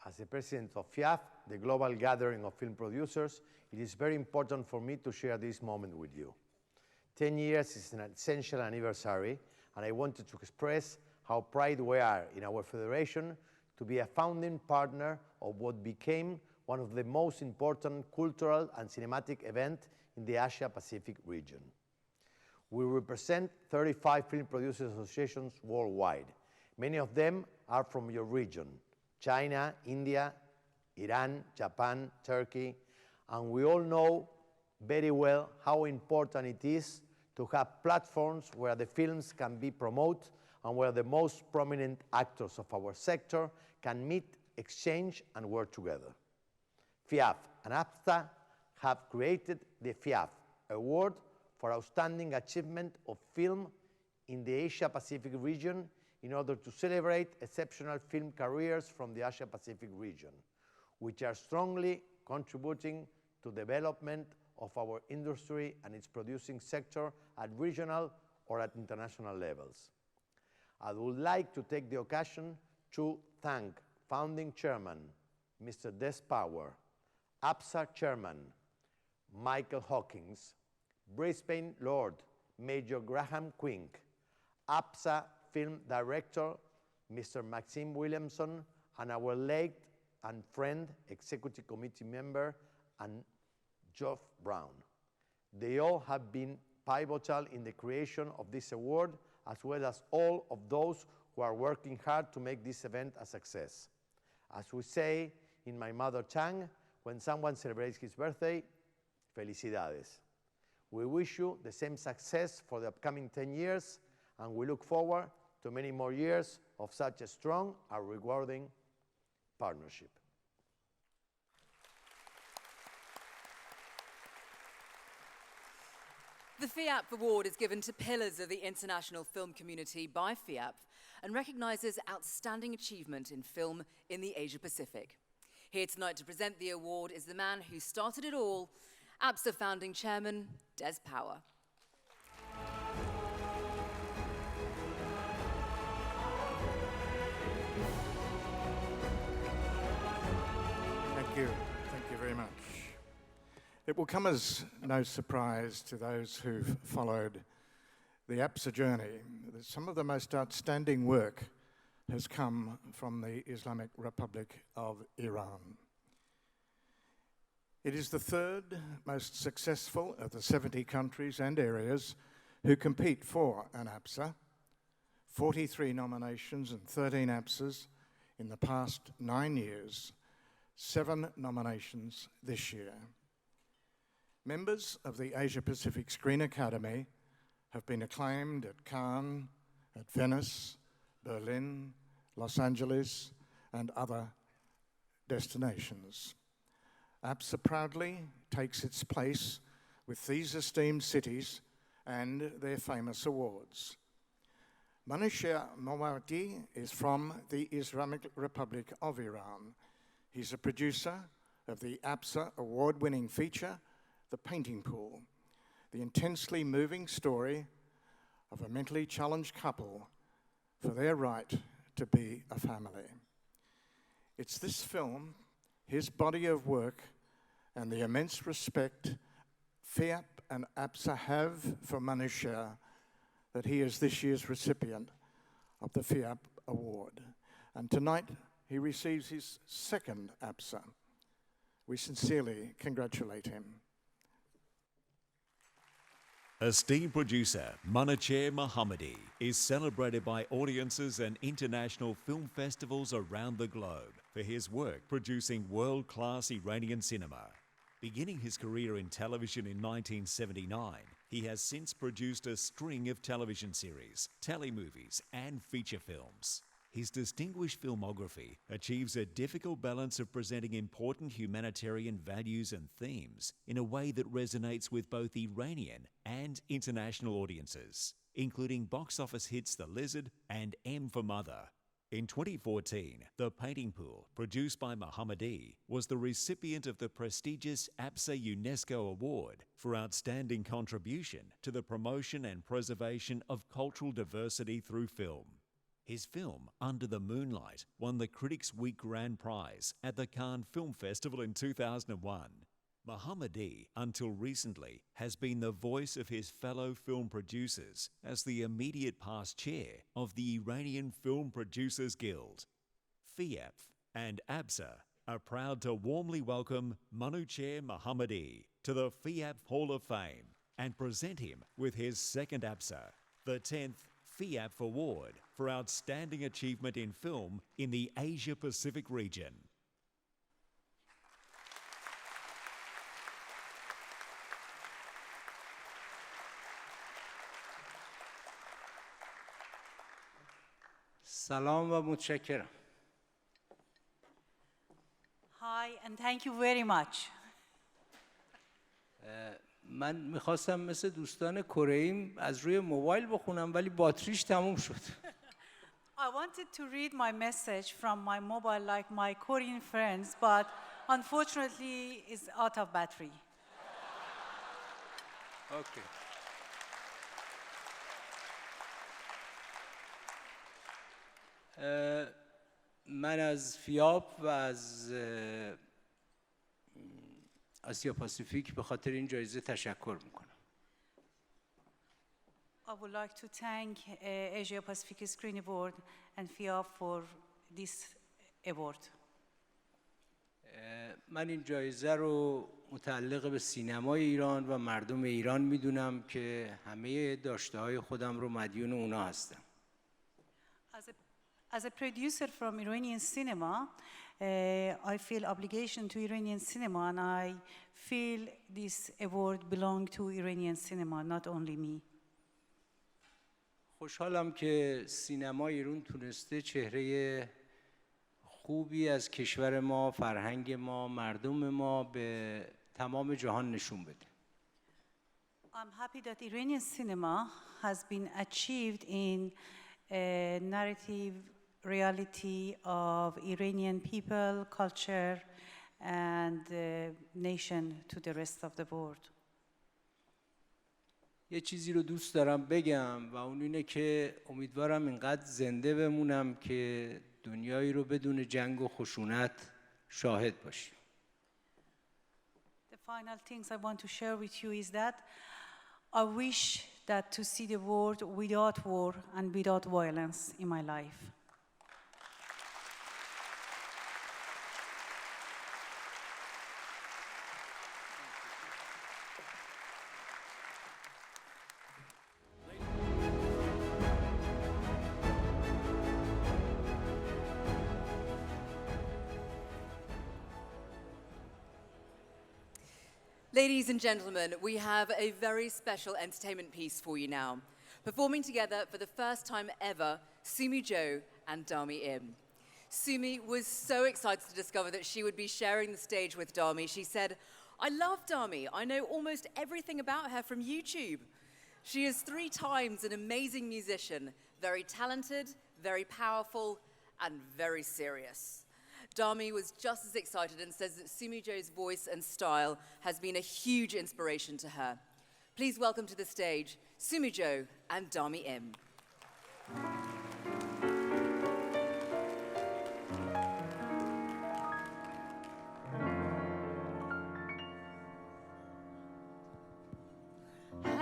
As the president of FIAF, the global gathering of film producers, it is very important for me to share this moment with you. 10 years is an essential anniversary, and I wanted to express how proud we are in our federation to be a founding partner of what became one of the most important cultural and cinematic events in the Asia-Pacific region. We represent 35 film producers associations worldwide. Many of them are from your region: China, India, Iran, Japan, Turkey, and we all know very well how important it is to have platforms where the films can be promoted and where the most prominent actors of our sector can meet, exchange, and work together. FIAF and APSA have created the FIAF Award for Outstanding Achievement of Film in the Asia-Pacific region in order to celebrate exceptional film careers from the Asia-Pacific region, which are strongly contributing to development of our industry and its producing sector at regional or at international levels. I would like to take the occasion to thank founding chairman, Mr. Des Power, APSA chairman, Michael Hawkins, Brisbane Lord, Major Graham Quink, APSA film director, Mr. Maxime Williamson, and our late and friend, executive committee member, and Geoff Brown. They all have been pivotal in the creation of this award, as well as all of those who are working hard to make this event a success. As we say in my mother tongue, when someone celebrates his birthday, felicidades. We wish you the same success for the upcoming 10 years, and we look forward to many more years of such a strong and rewarding partnership. The FIAP Award is given to pillars of the international film community by FIAP and recognizes outstanding achievement in film in the Asia-Pacific. Here tonight to present the award is the man who started it all, APSA founding chairman, Des Power. Thank you. Thank you very much. It will come as no surprise to those who've followed the APSA journey that some of the most outstanding work has come from the Islamic Republic of Iran. It is the third most successful of the 70 countries and areas who compete for an APSA, 43 nominations and 13 APSAs in the past 9 years, 7 nominations this year. Members of the Asia-Pacific Screen Academy have been acclaimed at Cannes, at Venice, Berlin, Los Angeles, and other destinations. APSA proudly takes its place with these esteemed cities and their famous awards. Manouchehr Moawardi is from the Islamic Republic of Iran. He's a producer of the APSA award-winning feature, The Painting Pool, the intensely moving story of a mentally challenged couple for their right to be a family. It's this film, his body of work, and the immense respect FIAP and APSA have for Manouchehr that he is this year's recipient of the FIAP Award. And tonight, he receives his second APSA. We sincerely congratulate him. Esteemed producer Manacher Mohammadi is celebrated by audiences and international film festivals around the globe for his work producing world-class Iranian cinema. Beginning his career in television in 1979, he has since produced a string of television series, telemovies, and feature films. His distinguished filmography achieves a difficult balance of presenting important humanitarian values and themes in a way that resonates with both Iranian and international audiences, including box office hits The Lizard and M for Mother. In 2014, The Painting Pool, produced by Mohammadi, was the recipient of the prestigious APSA UNESCO Award for outstanding contribution to the promotion and preservation of cultural diversity through film. His film, Under the Moonlight, won the Critics' Week Grand Prize at the Cannes Film Festival in 2001. Mohammadi, until recently, has been the voice of his fellow film producers as the immediate past chair of the Iranian Film Producers Guild. FIAP and APSA are proud to warmly welcome Manacher Mohammadi to the FIAP Hall of Fame and present him with his second APSA, the 10th FIAP Award for Outstanding Achievement in Film in the Asia-Pacific region. سلام و متشکرم. Hi and thank you very much. من میخواستم مثل دوستان کره‌ایم از روی موبایل بخونم ولی باتریش تموم شد. I wanted to read my message from my mobile like my Korean friends, but unfortunately it's out of battery. Okay. من از فیاپ و از آسیا پاسیفیک به خاطر این جایزه تشکر میکنم. I would like to thank Asia Pacific Screen Award and FIAP for this award. من این جایزه رو متعلق به سینمای ایران و مردم ایران میدونم که همه داشته‌های خودم رو مدیون اونا هستم. As a producer from Iranian cinema, I feel obligation to Iranian cinema and I feel this award belongs to Iranian cinema, not only me. خوشحالم که سینما ایران تونسته چهره خوبی از کشور ما، فرهنگ ما، مردم ما به تمام جهان نشون بده. I'm happy that Iranian cinema has been achieved in a narrative reality of Iranian people, culture, and nation to the rest of the world. یه چیزی رو دوست دارم بگم و اون اینه که امیدوارم اینقدر زنده بمونم که دنیایی رو بدون جنگ و خشونت شاهد باشیم. The final things I want to share with you is that I wish that to see the world without war and without violence in my life. Ladies and gentlemen, we have a very special entertainment piece for you now. Performing together for the first time ever, Sumi Jo and Dami Im. Sumi was so excited to discover that she would be sharing the stage with Dami. She said, "I love Dami. I know almost everything about her from YouTube." She is 3 times an amazing musician, very talented, very powerful, and very serious. Dami was just as excited and says that Sumi Jo's voice and style has been a huge inspiration to her. Please welcome to the stage Sumi Jo and Dami Im.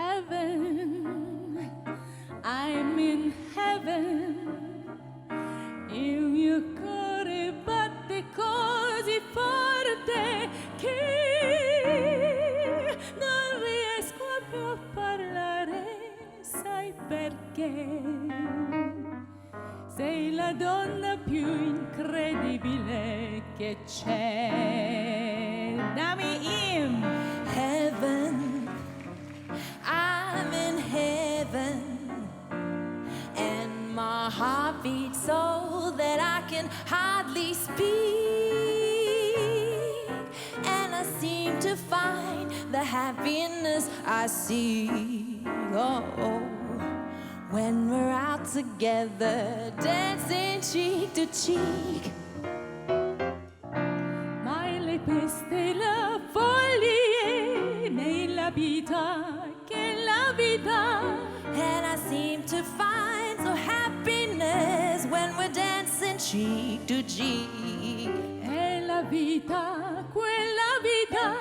Heaven, I'm in heaven. Il mio cuore batte così forte che non riesco più a parlare. Sei la donna più incredibile che c'è. Dammi in Heaven, I'm in heaven, and my heart beats so that I can hardly speak, and I seem to find the happiness I see. Oh, when we're out together, dancing cheek to cheek. mai le peste la follia nella vita che la vita. And I seem to find so happiness when we're dancing cheek to cheek. È la vita, quella vita.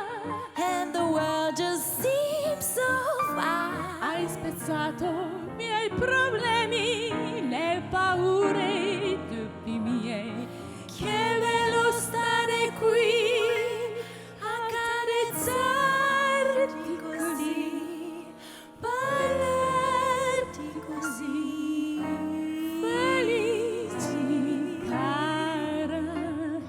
And the world just seems so fine. Hai spezzato i miei problemi, le paure, i dubbi miei. Che bello stare qui a carezzarti così, parlarti così, Felici, cara.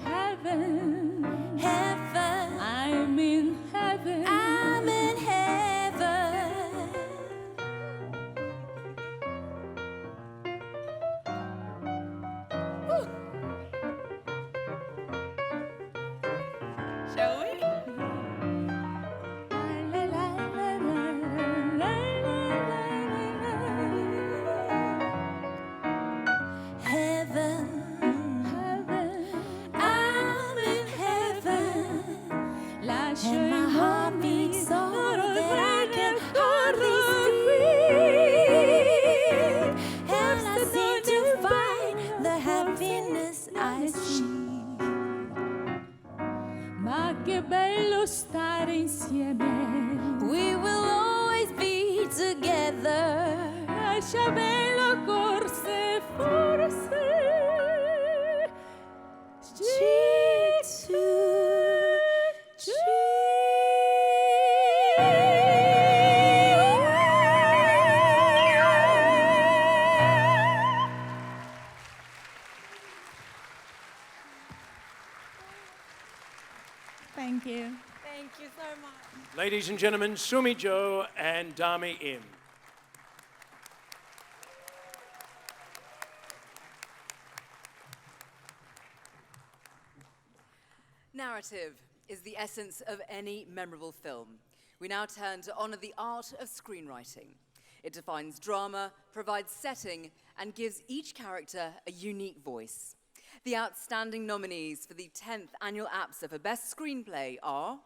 Heaven, heaven, I'm in heaven. I'm in heaven. Shall we? Heaven, I'm in heaven, and my heart beats so that I can hardly speak, and I seem to find the happiness I see. Ma che bello stare insieme. We will always be together. Lascia bello forse, forse. Cheek to Thank you. Thank you so much. Ladies and gentlemen, Sumi Jo and Dami Im. Narrative is the essence of any memorable film. We now turn to honor the art of screenwriting. It defines drama, provides setting, and gives each character a unique voice. The outstanding nominees for the 10th Annual APSA for Best Screenplay are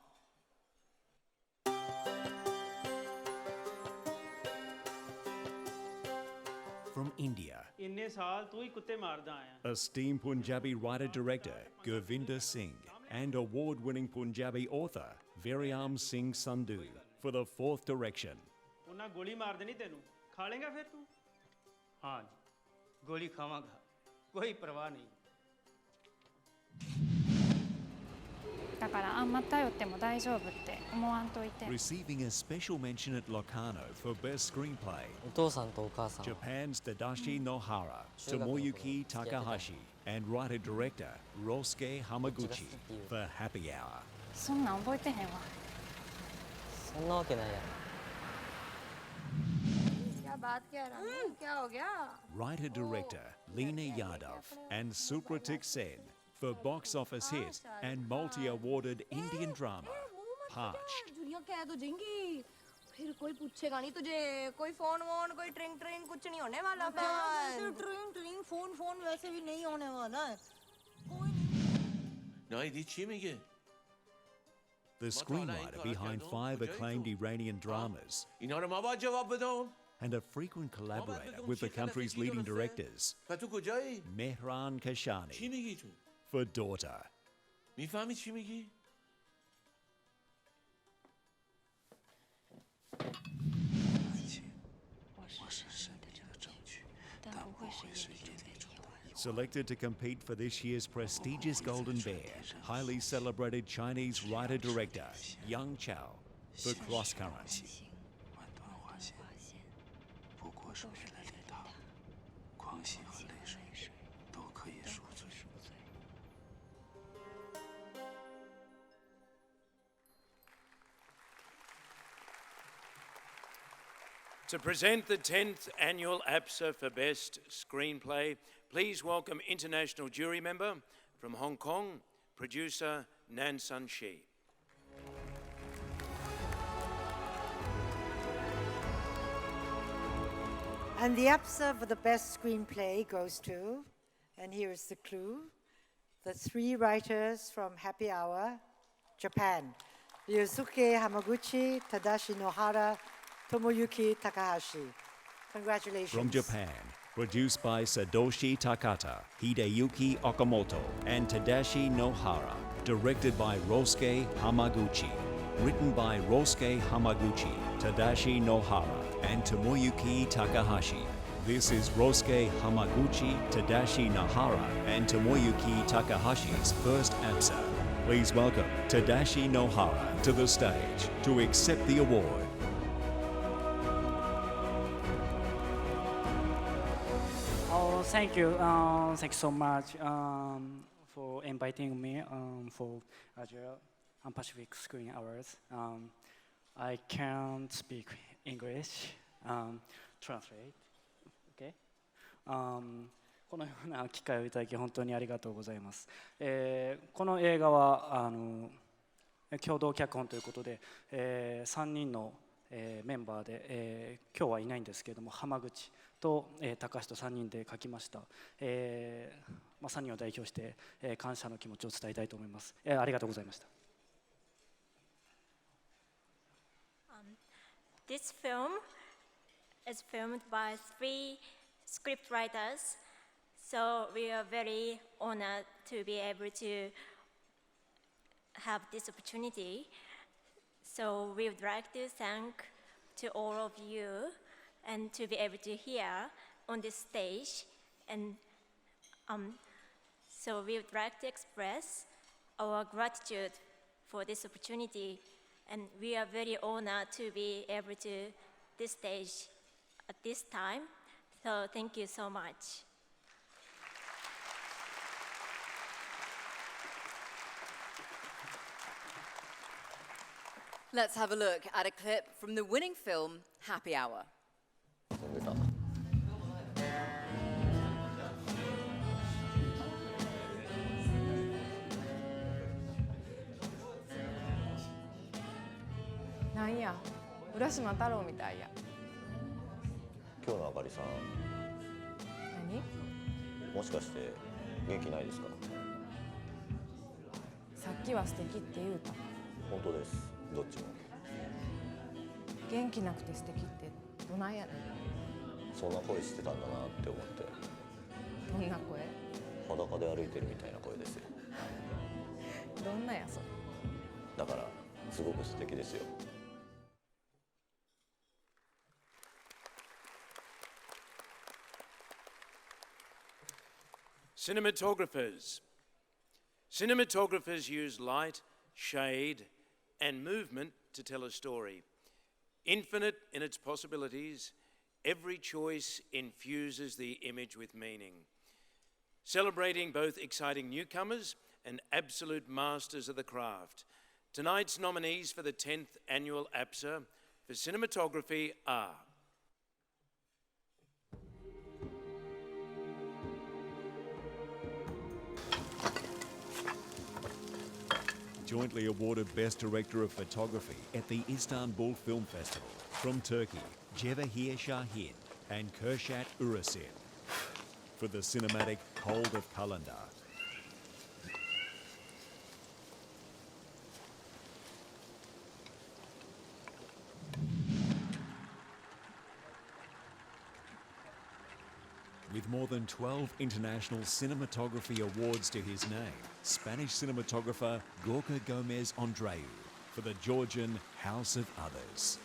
From India, ਇੰਨੇ ਸਾਲ ਤੂੰ ਹੀ ਕੁੱਤੇ ਮਾਰਦਾ ਆਇਆ esteemed Punjabi writer-director Govinda Singh and award-winning Punjabi author Viryam Singh Sandhu for the fourth direction. ਉਹਨਾਂ ਗੋਲੀ ਮਾਰ ਦੇਣੀ ਤੈਨੂੰ ਖਾ ਲੇਗਾ ਫਿਰ ਤੂੰ ਹਾਂ ਗੋਲੀ ਖਾਵਾਂਗਾ ਕੋਈ ਪਰਵਾਹ ਨਹੀਂ だからあんま頼っても大丈夫って思わんといて Receiving a special mention at Locarno for Best Screenplay, お父さんとお母さん Japan's Tadashi Nohara, Tomoyuki Takahashi, and writer-director Rosuke Hamaguchi for Happy Hour. そんなん覚えてへんわそんなわけないやろ क्या बात कह रहा है क्या हो गया Writer-director Lena Yadav and Supratik Sen for box office hit and multi-awarded Indian drama, Parched. दुनिया कह तो देंगी फिर कोई पूछेगा नहीं तुझे कोई फोन वोन कोई ट्रिंग ट्रिंग कुछ नहीं होने वाला बस ट्रिंग ट्रिंग फोन फोन वैसे भी नहीं होने वाला है نایدی چی میگه؟ The screenwriter behind 5 acclaimed Iranian dramas اینا رو ما باید جواب بدم؟ and a frequent collaborator with the country's leading directors, و تو کجایی؟ Mehran چی Kashani, میگی تو؟ for Daughter. میفهمی چی میگی؟ Selected to compete for this year's prestigious Golden Bear, highly celebrated Chinese writer-director Yang Chao for Cross Currents. 狂喜和泪水都可以赎罪。To present the 10th Annual APSA for Best Screenplay, please welcome international jury member from Hong Kong, producer Nan Sun Shi. And the APSA for the best screenplay goes to, and here is the clue, the 3 writers from Happy Hour, Japan, Ryosuke Hamaguchi, Tadashi Nohara, Tomoyuki Takahashi. Congratulations. From Japan, produced by Satoshi Takata, Hideyuki Okamoto, and Tadashi Nohara. Directed by Ryosuke Hamaguchi. Written by Ryosuke Hamaguchi, Tadashi Nohara, and Tomoyuki Takahashi. This is Ryosuke Hamaguchi, Tadashi Nohara, and Tomoyuki Takahashi's first APSA. Please welcome Tadashi Nohara to the stage to accept the award. Oh, thank you. Thank you so much for inviting me for Asia and Pacific Screen Awards. I can't speak English. Translate. Okay. このような機会をいただき本当にありがとうございます。この映画は共同脚本ということで、3人のメンバーで、今日はいないんですけれども浜口と高橋と3人で書きました。3人を代表して、感謝の気持ちを伝えたいと思います。ありがとうございました。This film is filmed by 3 scriptwriters, so we are very honored to be able to have this opportunity. So we would like to thank to all of you and to be able to hear on this stage. And so we would like to express our gratitude for this opportunity. And we are very honored to be able to this stage at this time. So thank you so much. Let's have a look at a clip from the winning film, Happy Hour. Nan ya, 浦島太郎みたいや。今日のあかりさん、何？もしかして元気ないですか？さっきは素敵って言うた。本当です。どっちも。元気なくて素敵ってどないやねん。そんな声してたんだなって思って。どんな声？裸で歩いてるみたいな声ですよ。どんなやそれ。だからすごく素敵ですよ。Cinematographers. Cinematographers use light, shade, and movement to tell a story. Infinite in its possibilities, every choice infuses the image with meaning. Celebrating both exciting newcomers and absolute masters of the craft, tonight's nominees for the 10th Annual APSA for cinematography are Jointly awarded Best Director of Photography at the Istanbul Film Festival from Turkey, Cevahir Şahin and Kürşat Urasin. For the cinematic Cold of Kalendar. With more than 12 international cinematography awards to his name, Spanish cinematographer Gorka Gomez Andreu for the Georgian House of Others.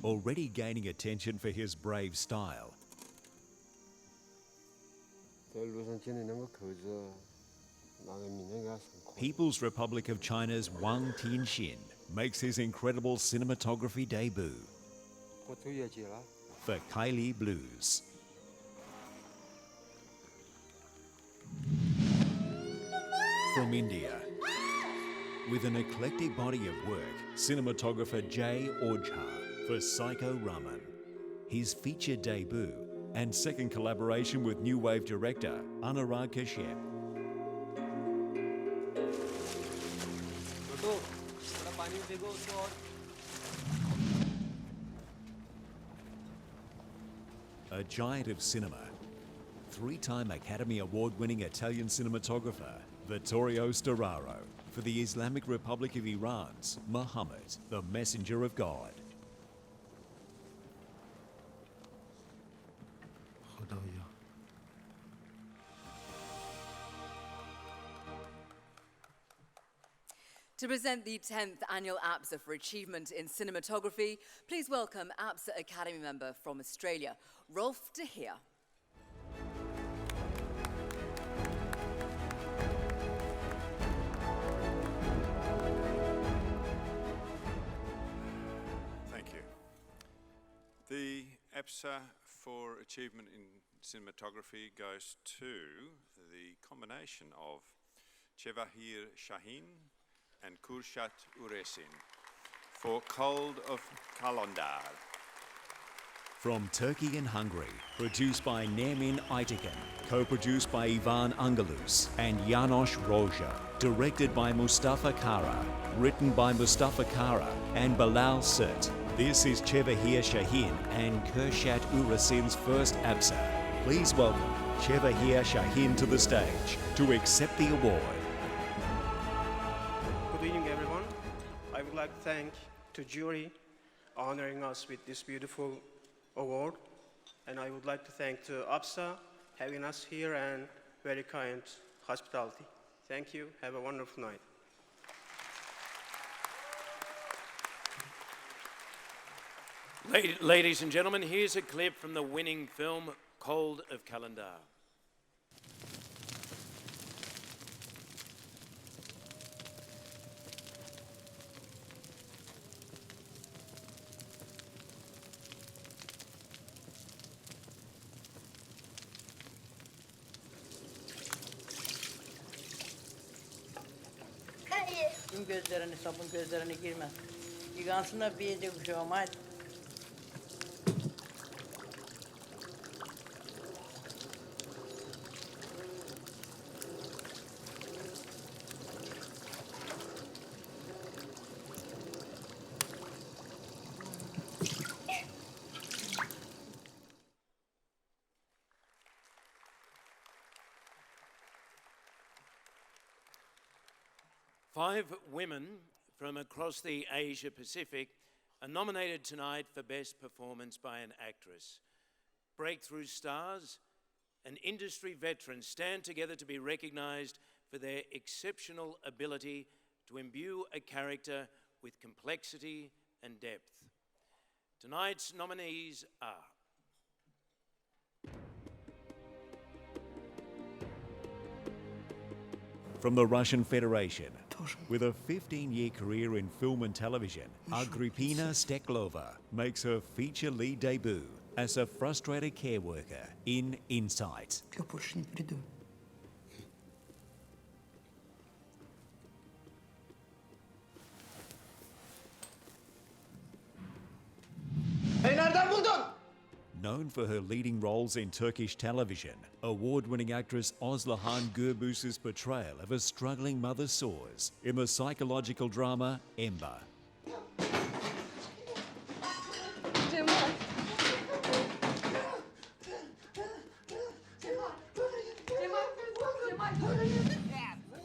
Already gaining attention for his brave style, People's Republic of China's Wang Tianxin makes his incredible cinematography debut for Kylie Blues. From India, with an eclectic body of work, cinematographer Jay Ojha for Psycho Raman, his feature debut and second collaboration with new wave director Anurag Kashyap. A giant of cinema, three-time Academy Award-winning Italian cinematographer Vittorio Storaro for the Islamic Republic of Iran's Muhammad, the Messenger of God. To present the 10th Annual APSA for Achievement in Cinematography, please welcome APSA Academy member from Australia, Rolf de Heer. Thank you. The APSA for Achievement in Cinematography goes to the combination of Chevahir Shahin and Kurshat Uresin for Cold of Kalandar. From Turkey and Hungary, produced by Nermin Aytekin, co-produced by Ivan Angelus and János Rózsa, directed by Mustafa Kara, written by Mustafa Kara and Bilal Sert. This is Chevahir Shahin and Kurshat Uresin's first APSA. Please welcome Chevahir Shahin to the stage to accept the award. Good evening, everyone. I would like to thank the jury honoring us with this beautiful award, and I would like to thank the APSA having us here and very kind hospitality. Thank you. Have a wonderful night. Ladies and gentlemen, here's a clip from the winning film Cold of Kalandar. Tüm gözlerini sabun gözlerine girmez. Yıkansınlar bir yiyecek bir şey olmaz. Five women from across the Asia Pacific are nominated tonight for Best Performance by an Actress. Breakthrough stars and industry veterans stand together to be recognized for their exceptional ability to imbue a character with complexity and depth. Tonight's nominees are From the Russian Federation, with a 15-year career in film and television, Agrippina Steklova makes her feature lead debut as a frustrated care worker in Insight. Known for her leading roles in Turkish television, award-winning actress Özlühan Gürbüz's portrayal of a struggling mother soars in the psychological drama Ember.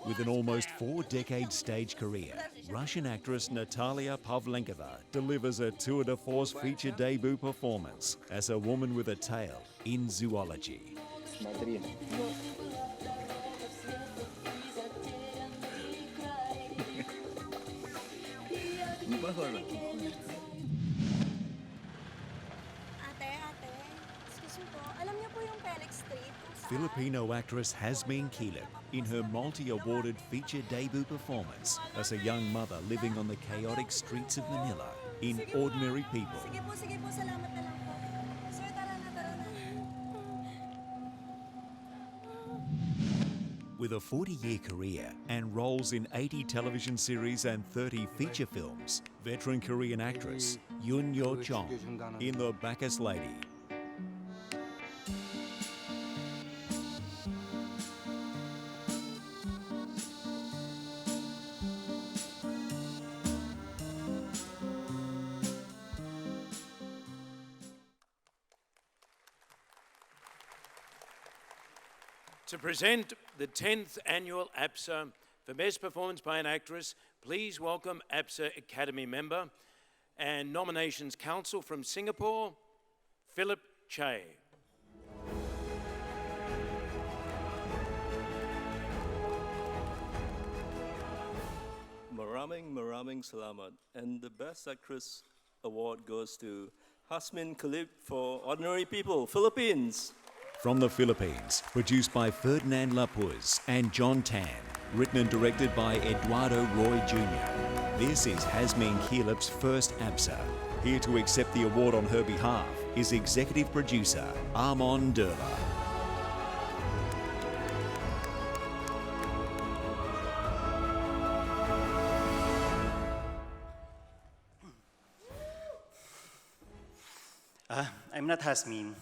With an almost 4-decade stage career, Russian actress Natalia Pavlenkova delivers a tour de force feature debut performance as a woman with a tale in zoology. Filipino actress Jasmine Kilip in her multi-awarded feature debut performance as a young mother living on the chaotic streets of Manila in Ordinary People. Sige po, salamat na lang po. Sir, tara na. With a 40-year career and roles in 80 television series and 30 feature films, veteran Korean actress Yoon Yo-chong in The Bacchus Lady. To present the 10th Annual APSA for Best Performance by an Actress, please welcome APSA Academy member and Nominations Council from Singapore, Philip Che. Maraming salamat. And the Best Actress Award goes to Jasmine Kilip for Ordinary People, Philippines. From the Philippines, produced by Ferdinand Lapuz and John Tan, written and directed by Eduardo Roy Jr. This is Jasmine Kilip's first APSA. Here to accept the award on her behalf is executive producer Armon Derla. I'm not Jasmine.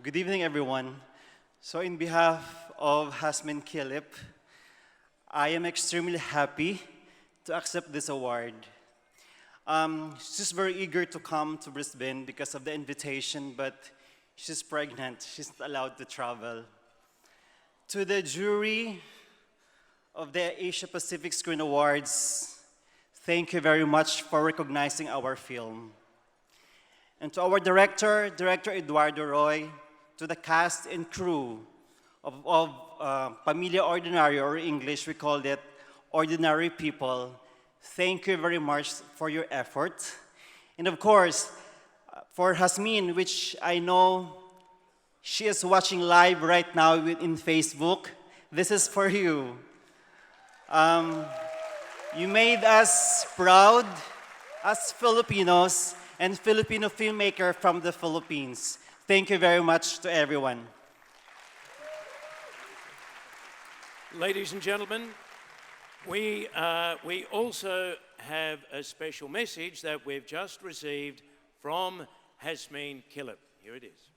Good evening, everyone. So in behalf of Jasmine Kilip, I am extremely happy to accept this award. She's very eager to come to Brisbane because of the invitation, but she's pregnant. She's not allowed to travel. To the jury of the Asia Pacific Screen Awards, thank you very much for recognizing our film. And to our director Eduardo Roy, to the cast and crew of Pamilya Ordinario, or English, we called it Ordinary People. Thank you very much for your effort. And of course, for Jasmine, which I know she is watching live right now in Facebook, this is for you. You made us proud as Filipinos and Filipino filmmaker from the Philippines. Thank you very much to everyone. Ladies and gentlemen, we also have a special message that we've just received from Jasmine Kilip. Here it is.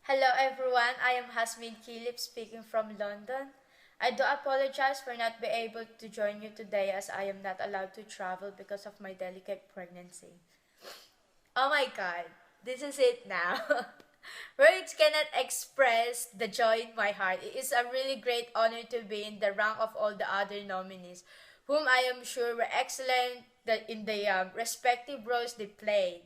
Hello everyone, I am Jasmine Kilip speaking from London. I do apologize for not being able to join you today as I am not allowed to travel because of my delicate pregnancy. Oh my God. This is it now. Words cannot express the joy in my heart. It is a really great honor to be in the rank of all the other nominees, whom I am sure were excellent in the respective roles they played.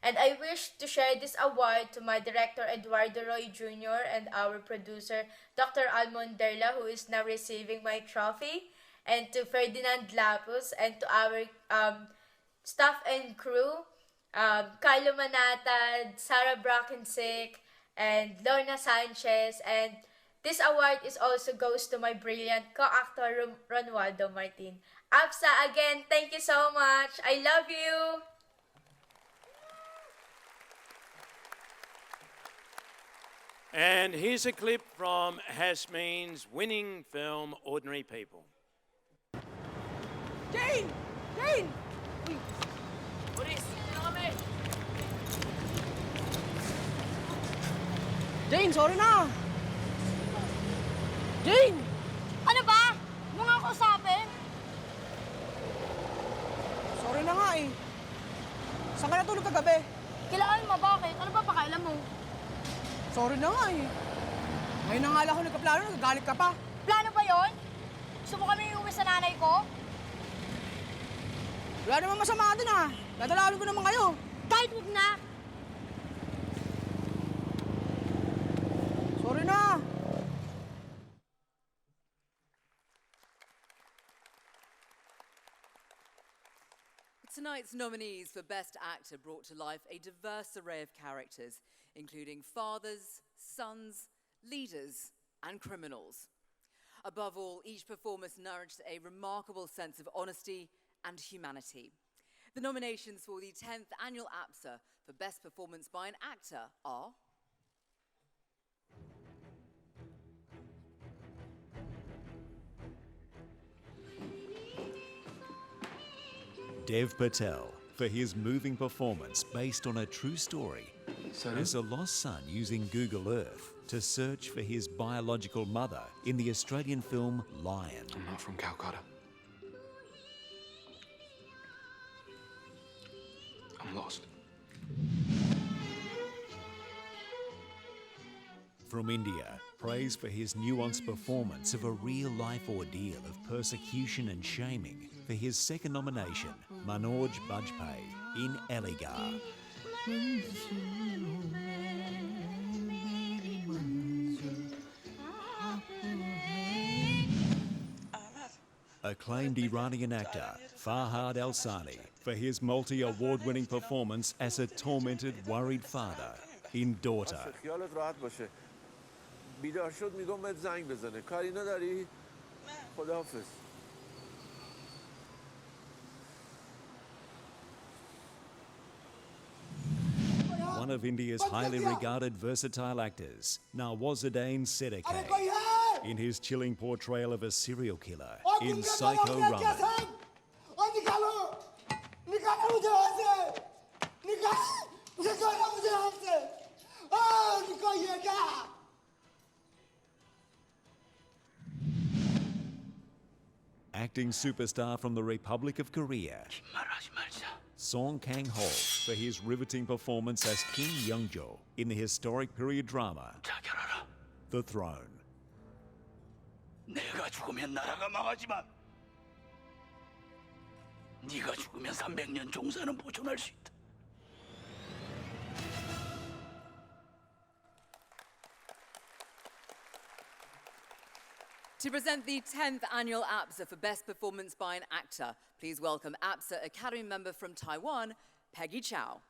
And I wish to share this award to my director Eduardo Roy Jr. and our producer Dr. Armon Derla, who is now receiving my trophy, and to Ferdinand Lapuz, and to our staff and crew, Carlo Manatad, Sarah Brackensick, and Lorna Sanchez. And this award also goes to my brilliant co-actor Ronaldo Martin. APSA, again, thank you so much. I love you. And here's a clip from Jasmine's winning film, Ordinary People. Jane! Jane! Boris, na kami! Jane, sorry na! Jane! Ano ba? Mo nga kausapin? Sorry na nga eh. Saan ka natulog kagabi? Kailangan mo, bakit? Ano ba pakailan mo? Sorry na nga eh. Ngayon na nga lang ako nagkaplano, nagagalit ka pa. Plano ba yon? Gusto mo kami iuwi sa nanay ko? Wala naman masama dun ah. Dadalawin ko naman kayo. Kahit huwag na. Sorry na. Tonight's nominees for Best Actor brought to life a diverse array of characters, including fathers, sons, leaders, and criminals. Above all, each performance nourished a remarkable sense of honesty and humanity. The nominations for the 10th Annual APSA for Best Performance by an Actor are Dev Patel for his moving performance based on a true story as a lost son using Google Earth to search for his biological mother in the Australian film Lion. I'm not from Calcutta. I'm lost. From India, praise for his nuanced performance of a real-life ordeal of persecution and shaming for his second nomination, Manoj Bajpayee in Aligarh. Acclaimed Iranian actor Farhad Al-Sani for his multi-award-winning performance as a tormented, worried father in Daughter. خیالت راحت باشه. بیدار شد میگم بهت زنگ بزنه. کاری نداری؟ خداحافظ. One of India's highly regarded versatile actors, Nawazuddin Siddiqui, in his chilling portrayal of a serial killer in Psycho Raman. Acting superstar from the Republic of Korea, Song Kang-ho for his riveting performance as Kim Young-jo in the historic period drama, The Throne. 내가 죽으면 나라가 망하지만 네가 죽으면 300년 종사는 보존할 수 있다. To present the 10th Annual APSA for Best Performance by an Actor, please welcome APSA Academy member from Taiwan, Peggy Chow.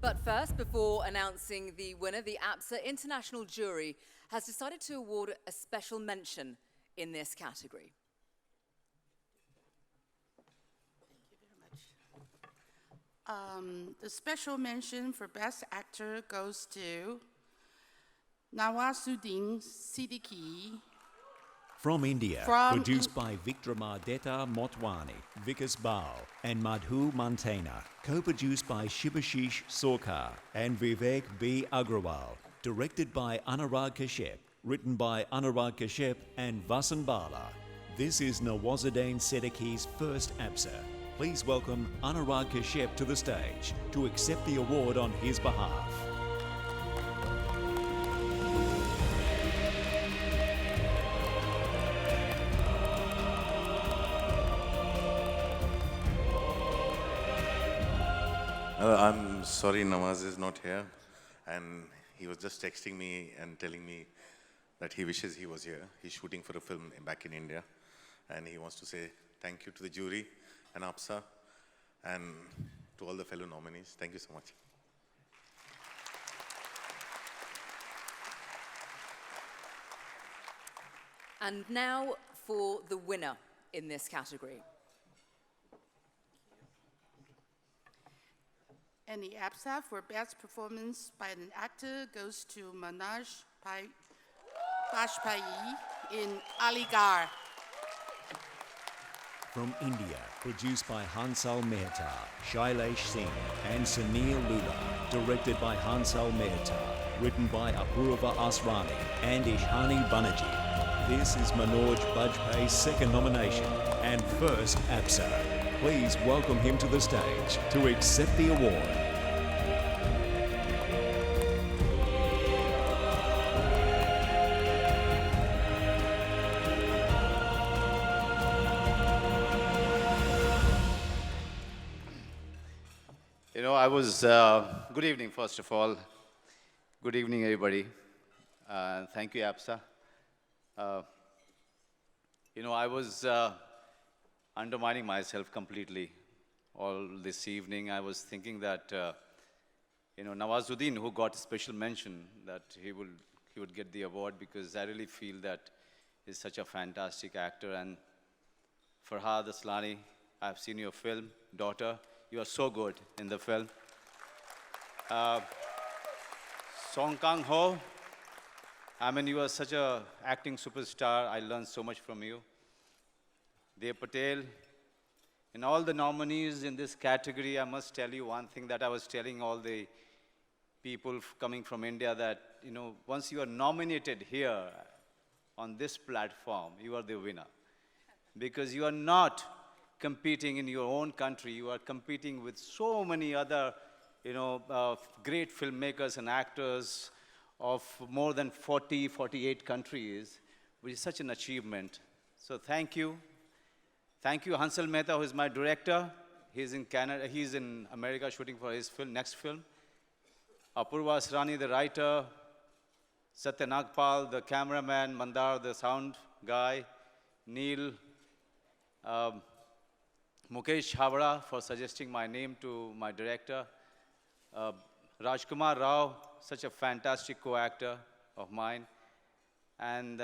But first, before announcing the winner, the APSA International Jury has decided to award a special mention in this category. The special mention for Best Actor goes to Nawazuddin Siddiqui. From India, produced by Vikramaditya Motwani, Vikas Bal, and Madhu Mantena. Co-produced by Shibashish Sorkar and Vivek B. Agrawal. Directed by Anurag Kashyap. Written by Anurag Kashyap and Vasan Bala. This is Nawazuddin Siddiqui's first APSA. Please welcome Anurag Kashyap to the stage to accept the award on his behalf. I'm sorry Nawaz is not here, and he was just texting me and telling me that he wishes he was here. He's shooting for a film back in India, and he wants to say thank you to the jury and APSA and to all the fellow nominees. Thank you so much. And now for the winner in this category. And the APSA for Best Performance by an Actor goes to Manoj Bajpayee in Aligarh. From India, produced by Hansal Mehta, Shailesh Singh, and Sunil Lula. Directed by Hansal Mehta. Written by Apurva Asrani and Ishani Banerjee. This is Manoj Bajpayee's second nomination and first APSA. Please welcome him to the stage to accept the award. You know, good evening, first of all. Good evening, everybody. Thank you, APSA. You know, I was undermining myself completely. All this evening, I was thinking that, Nawazuddin, who got special mention, that he would get the award because I really feel that he's such a fantastic actor. And Farhad Aslani, I've seen your film, Daughter. You are so good in the film. Song Kang Ho, I mean, you are such a acting superstar. I learned so much from you. Dev Patel, in all the nominees in this category, I must tell you one thing that I was telling all the people coming from India that, once you are nominated here on this platform, you are the winner. Because you are not competing in your own country, you are competing with so many other, great filmmakers and actors of more than 40, 48 countries, which is such an achievement. So thank you. Thank you, Hansal Mehta, who is my director. He's in Canada, he's in America shooting for his next film. Apurva Asrani, the writer. Satya Nagpal, the cameraman. Mandar, the sound guy. Neil. Mukesh Havara for suggesting my name to my director. Rajkumar Rao, such a fantastic co-actor of mine. And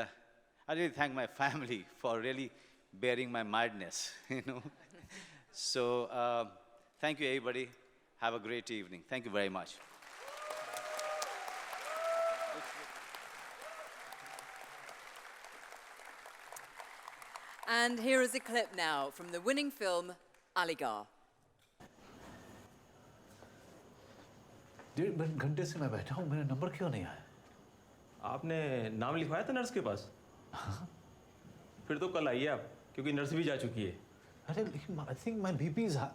I really thank my family for really bearing my madness, So thank you, everybody. Have a great evening. Thank you very much. And here is a clip now from the winning film, Aligarh. 1.5 घंटे से मैं बैठा हूँ, मेरा number क्यों नहीं आया? आपने नाम लिखवाया था नर्स के पास? फिर तो कल आइए आप, क्योंकि नर्स भी जा चुकी है। अरे लेकिन I think my BP is high.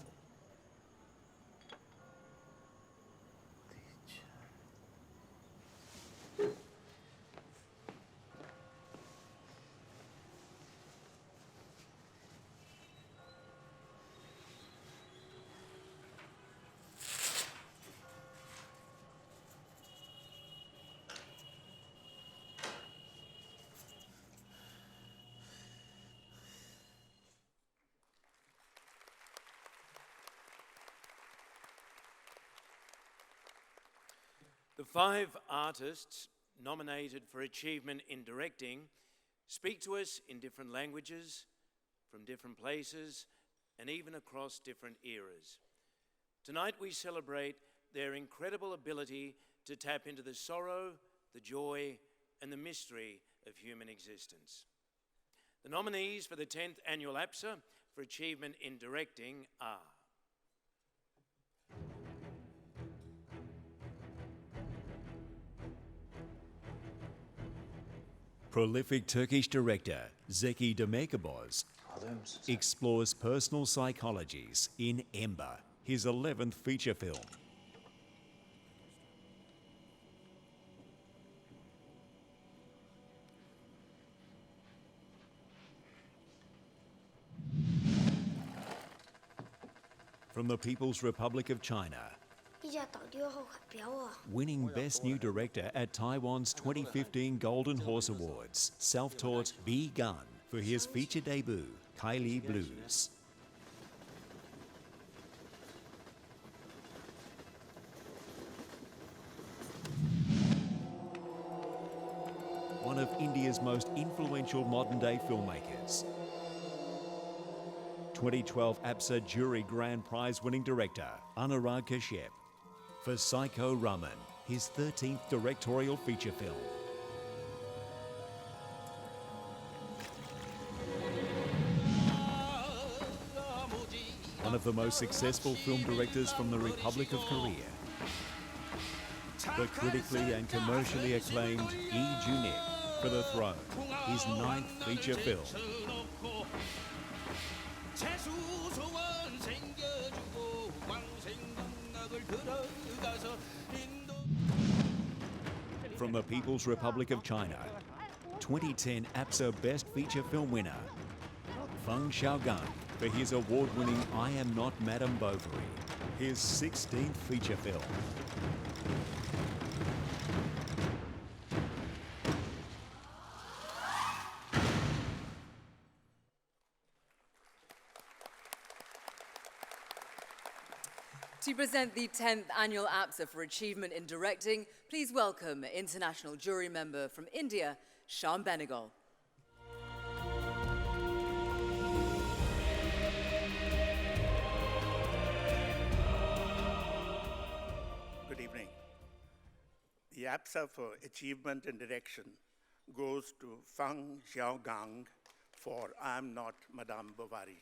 The 5 artists nominated for achievement in directing speak to us in different languages, from different places, and even across different eras. Tonight we celebrate their incredible ability to tap into the sorrow, the joy, and the mystery of human existence. The nominees for the 10th Annual APSA for achievement in directing are prolific Turkish director Zeki Demirkubuz explores personal psychologies in Ember, his 11th feature film. From the People's Republic of China, winning Best New Director at Taiwan's 2015 Golden Horse Awards, self-taught Bi Gun for his feature debut, Kylie Blues. One of India's most influential modern-day filmmakers. 2012 APSA Jury Grand Prize winning director, Anurag Kashyap, for Psycho Raman, his 13th directorial feature film. One of the most successful film directors from the Republic of Korea. The critically and commercially acclaimed Lee Junip for The Throne, his 9th feature film. From the People's Republic of China, 2010 APSA Best Feature Film winner, Feng Xiaogan for his award-winning I Am Not Madame Bovary, his 16th feature film. To present the 10th annual APSA for Achievement in Directing, please welcome international jury member from India, Shyam Benegal. Good evening. The APSA for Achievement in Direction goes to Feng Xiaogang for I'm Not Madame Bovary.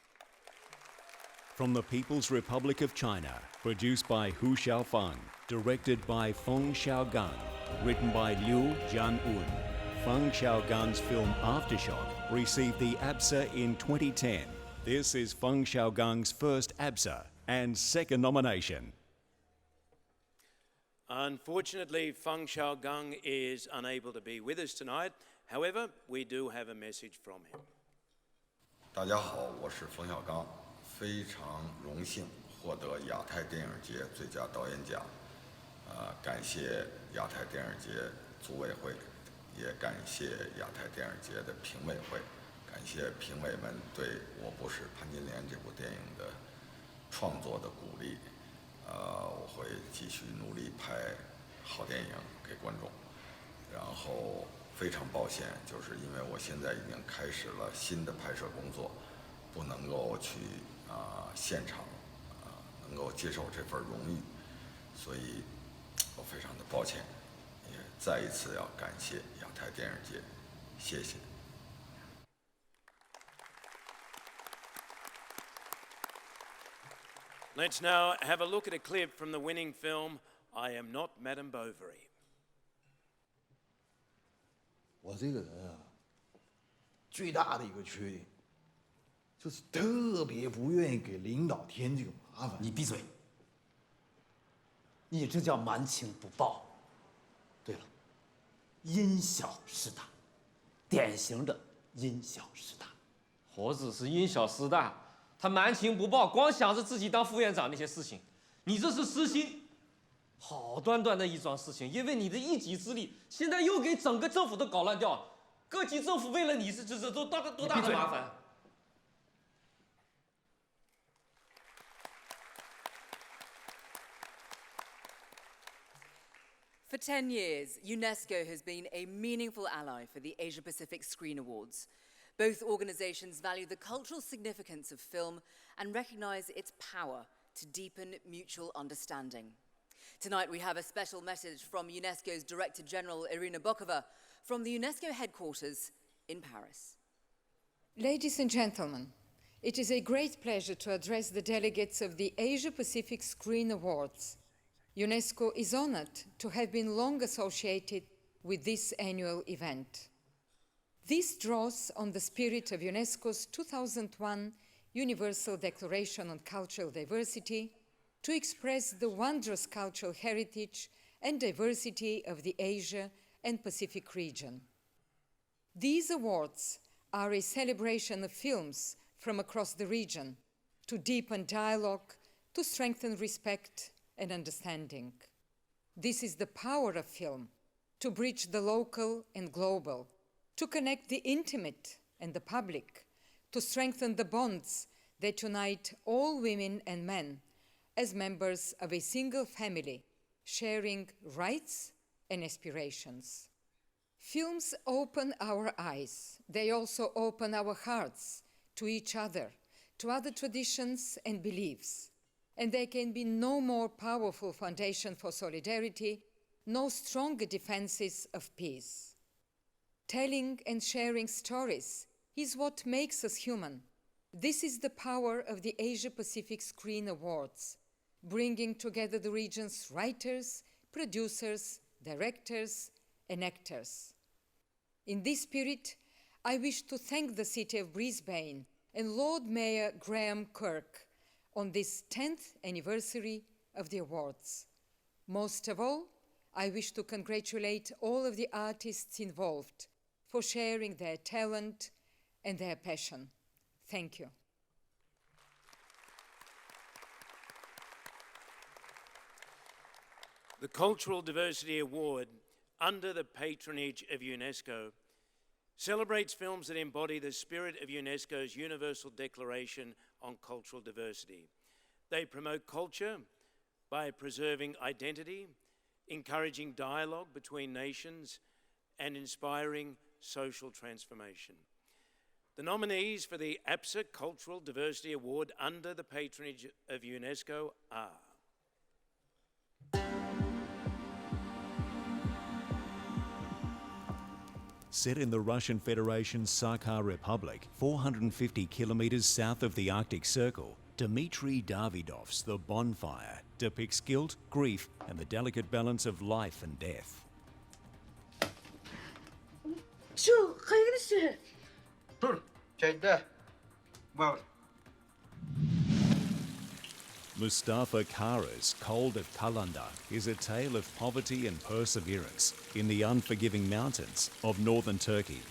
From the People's Republic of China, produced by Hu Xiaofeng, directed by Feng Xiaogang, written by Liu Jianun. Feng Xiaogang's film Aftershock received the APSA in 2010. This is Feng Xiaogang's first APSA and second nomination. Unfortunately, Feng Xiaogang is unable to be with us tonight. However, we do have a message from him. 大家好，我是冯小刚，非常荣幸获得亚太电影节最佳导演奖。感谢亚太电影节组委会，也感谢亚太电影节的评委会，感谢评委们对我不是潘金莲这部电影的创作的鼓励。我会继续努力拍好电影给观众。然后非常抱歉，就是因为我现在已经开始了新的拍摄工作，不能够去现场能够接受这份荣誉，所以我非常的抱歉，也再一次要感谢亚太电影节，谢谢。Let's now have a look at a clip from the winning film, I Am Not Madame Bovary. 我这个人啊，最大的一个缺点，就是特别不愿意给领导添这个麻烦。你闭嘴！你这叫蛮情不报。对了，因小失大，典型的因小失大。何止是因小失大，他蛮情不报，光想着自己当副院长那些事情，你这是私心。好端端的一桩事情，因为你的一己之力，现在又给整个政府都搞乱掉了。各级政府为了你这多大的麻烦！ For 10 years, UNESCO has been a meaningful ally for the Asia-Pacific Screen Awards. Both organizations value the cultural significance of film and recognize its power to deepen mutual understanding. Tonight, we have a special message from UNESCO's Director General, Irina Bokova, from the UNESCO headquarters in Paris. Ladies and gentlemen, it is a great pleasure to address the delegates of the Asia-Pacific Screen Awards. UNESCO is honored to have been long associated with this annual event. This draws on the spirit of UNESCO's 2001 Universal Declaration on Cultural Diversity to express the wondrous cultural heritage and diversity of the Asia and Pacific region. These awards are a celebration of films from across the region to deepen dialogue, to strengthen respect and understanding. This is the power of film, to bridge the local and global, to connect the intimate and the public, to strengthen the bonds that unite all women and men as members of a single family, sharing rights and aspirations. Films open our eyes. They also open our hearts to each other, to other traditions and beliefs. And there can be no more powerful foundation for solidarity, no stronger defenses of peace. Telling and sharing stories is what makes us human. This is the power of the Asia-Pacific Screen Awards, bringing together the region's writers, producers, directors, and actors. In this spirit, I wish to thank the City of Brisbane and Lord Mayor Graham Kirk on this 10th anniversary of the awards. Most of all, I wish to congratulate all of the artists involved for sharing their talent and their passion. Thank you. The Cultural Diversity Award, under the patronage of UNESCO, celebrates films that embody the spirit of UNESCO's Universal Declaration on Cultural Diversity. They promote culture, by preserving identity, encouraging dialogue between nations, and inspiring social transformation. The nominees for the APSA Cultural Diversity Award under the patronage of UNESCO are Set in the Russian Federation's Sakha Republic, 450 kilometers south of the Arctic Circle, Dmitry Davidov's The Bonfire depicts guilt, grief, and the delicate balance of life and death. شو خلينا نشتغل جيدة واو Mustafa Kara's Cold at Kalanda is a tale of poverty and perseverance in the unforgiving mountains of northern Turkey.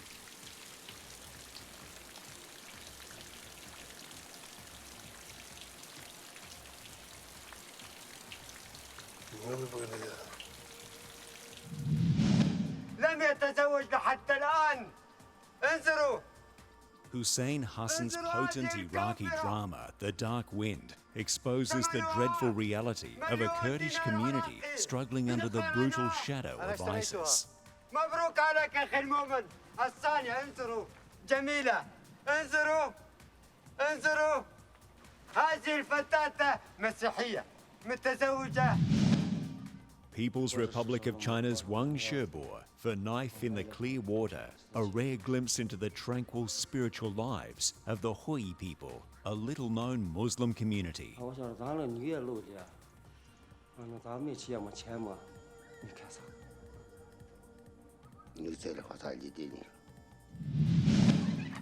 لم يتزوج لحتى الآن انظروا Hussein Hassan's potent Iraqi drama, The Dark Wind, exposes the dreadful reality of a Kurdish community struggling under the brutal shadow of ISIS. مبروك عليك أخي المؤمن الثانية انظروا جميلة انظروا انظروا هذه الفتاة مسيحية متزوجة People's Republic of China's Wang Shebo for Knife in the Clear Water, a rare glimpse into the tranquil spiritual lives of the Hui people, a little-known Muslim community.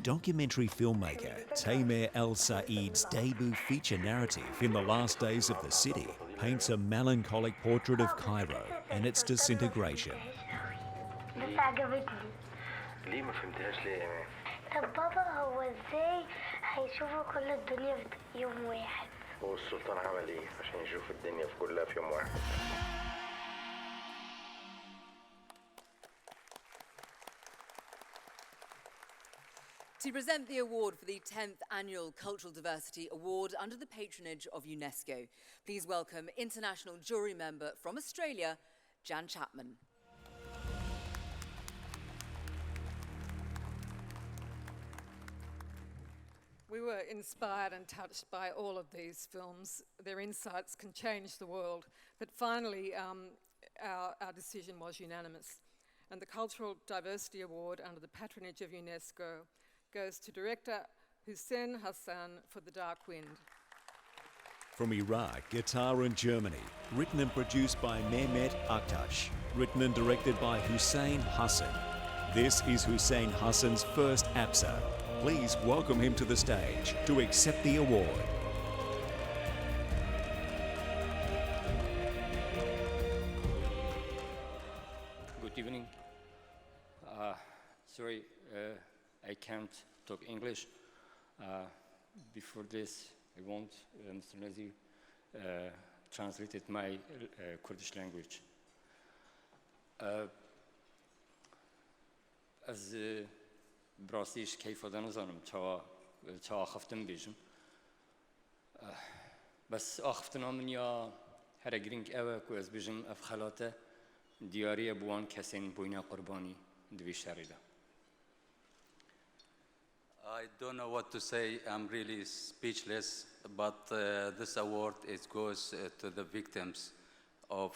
Documentary filmmaker Tamer El Said's debut feature narrative in the last days of the city paints a melancholic portrait of Cairo and its disintegration. بس عجبتني. ليه ما فهمتهاش ليه يا إمام؟ طب بابا هو ازاي هيشوفوا كل الدنيا في يوم واحد؟ هو السلطان عمل ايه عشان يشوف الدنيا في كلها في يوم واحد؟ To present the award for the 10th Annual Cultural Diversity Award under the patronage of UNESCO, please welcome international jury member from Australia, Jan Chapman. We were inspired and touched by all of these films. Their insights can change the world. But finally, our decision was unanimous. And the Cultural Diversity Award under the patronage of UNESCO goes to director Hussein Hassan for The Dark Wind. From Iraq, Qatar and Germany, written and produced by Mehmet Aktaş, written and directed by Hussein Hassan. This is Hussein Hassan's first APSA. Please welcome him to the stage to accept the award. Good evening. Sorry, I can't talk English. Before this, I want Mr. Nazi translated my Kurdish language. از براستیش کیف دانزانم تا آخفتم بیجم بس آخفتنا من یا هر گرینگ اوه کو از بیجم اف خلاته دیاری بوان کسین بوینا قربانی دوی شریده I don't know what to say. I'm really speechless. But this award goes to the victims of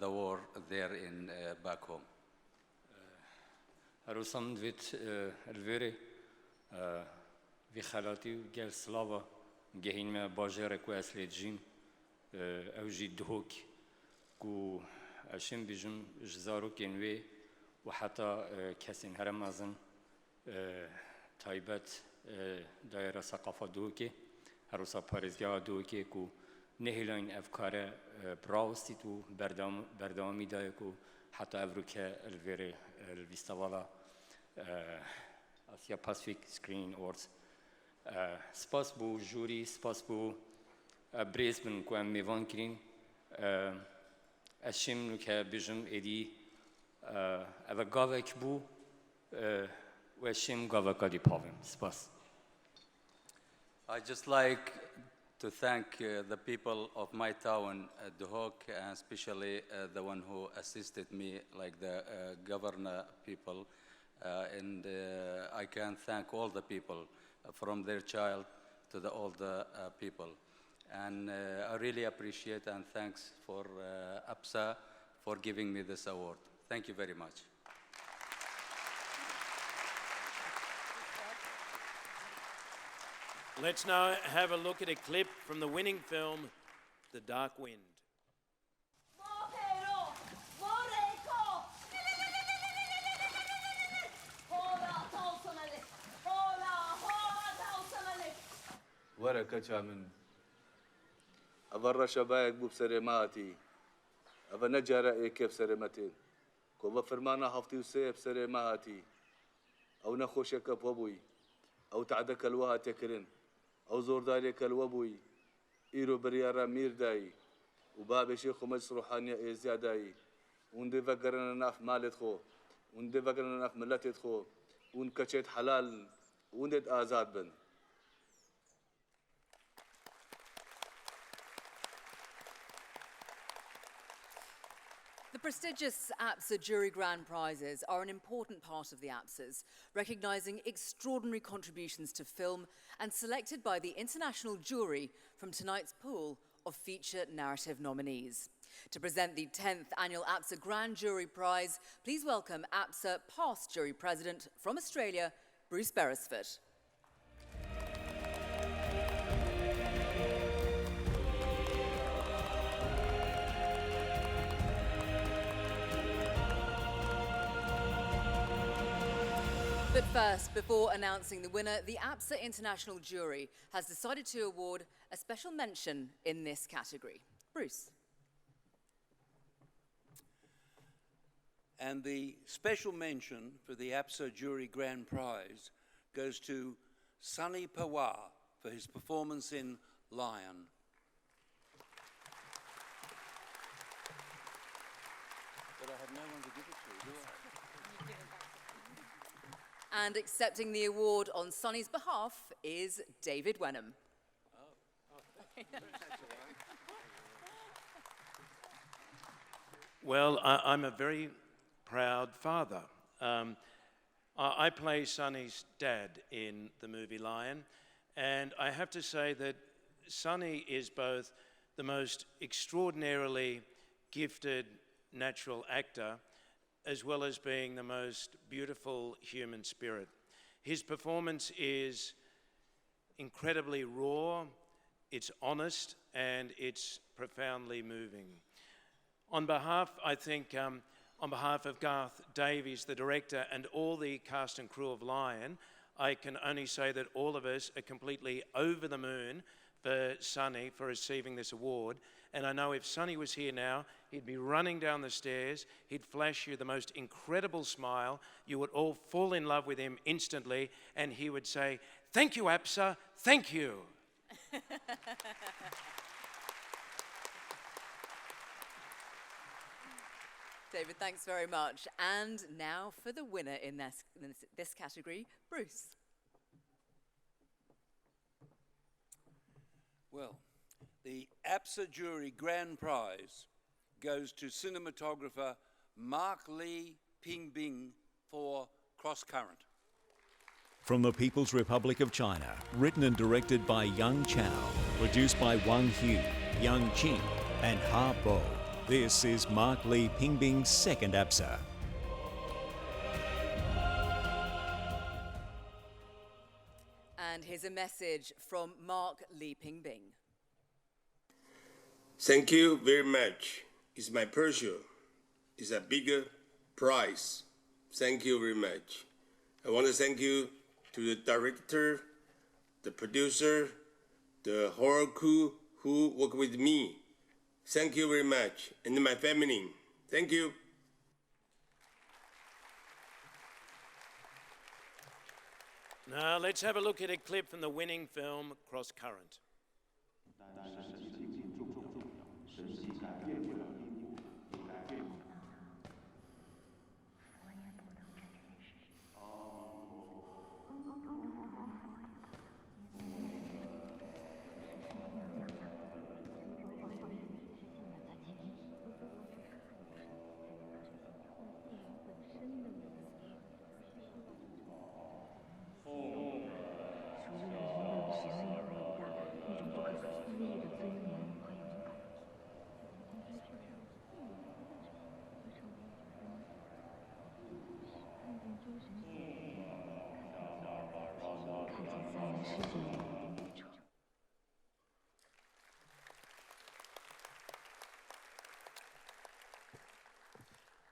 the war there in back home. روسان دویت الویری وی خلاتی و گل سلاوا گهین ما باجر کو اصلی جیم اوجی دهوک کو اشم بیجم جزارو کنوی و حتی کسین هرم ازن تایبت دایره ثقافت دوکی هروسا پارزگاه دوکی کو نهیلین افکار براوستی تو بردامی دای کو حتی افروکه الویری الویستوالا آسیا پاسفیک سکرین اورز سپاس بو جوری سپاس بو بریزبن کو ام میوان کرین اشیم که بیجم ایدی اول گاوک بو و اشیم گاوکا دی پاویم سپاس I just like to thank the people of my town, Duhok, and especially the one who assisted me, like the governor people. And I can thank all the people, from their child to all the people. And I really appreciate and thanks for APSA for giving me this award. Thank you very much. Let's now have a look at a clip from the winning film, The Dark Wind. ورقة من أبرر شبايك بو بسرماتي أبا نجارة كيف سرمتين كوبا فرمانا هفتي وسيف سرماتي أو نخوشك بوبوي أو تعدك الوها تكرن أو زور داريك الوبوي إيرو بريارا مير داي وباب شيخ مجلس روحانية إيزياداي وندي فقرنا ناف مالت خو وندي فقرنا ناف ملتت خو ونكشت حلال وندي آزاد بن. The prestigious APSA Jury Grand Prizes are an important part of the APSAs, recognising extraordinary contributions to film and selected by the international jury from tonight's pool of feature narrative nominees. To present the 10th annual APSA Grand Jury Prize, please welcome APSA past jury president from Australia, Bruce Beresford. But first, before announcing the winner, the APSA International Jury has decided to award a special mention in this category. Bruce. And the special mention for the APSA Jury Grand Prize goes to Sunny Pawar for his performance in Lion. But I have no one to give it to, do I? And accepting the award on Sunny's behalf is David Wenham. Well, I'm a very proud father. I play Sunny's dad in the movie Lion, and I have to say that Sunny is both the most extraordinarily gifted natural actor as well as being the most beautiful human spirit. His performance is incredibly raw, it's honest, and it's profoundly moving. On behalf, I think, on behalf of Garth Davies, the director, and all the cast and crew of Lion, I can only say that all of us are completely over the moon for Sunny for receiving this award. And I know if Sunny was here now, he'd be running down the stairs, he'd flash you the most incredible smile, you would all fall in love with him instantly, and he would say, "Thank you, APSA, thank you." David, thanks very much. And now for the winner in this category, Bruce. Well, the APSA Jury Grand Prize goes to cinematographer Mark Lee Pingbing for Cross Current. From the People's Republic of China, written and directed by Yang Chao, produced by Wang Hu, Yang Qing, and Ha Bo. This is Mark Lee Pingbing's second APSA. And here's a message from Mark Lee Pingbing. Thank you very much. It's my pleasure. It's a bigger prize. Thank you very much. I want to thank you to the director, the producer, the whole crew who work with me. Thank you very much. And my family. Thank you. Now let's have a look at a clip from the winning film, Cross Current.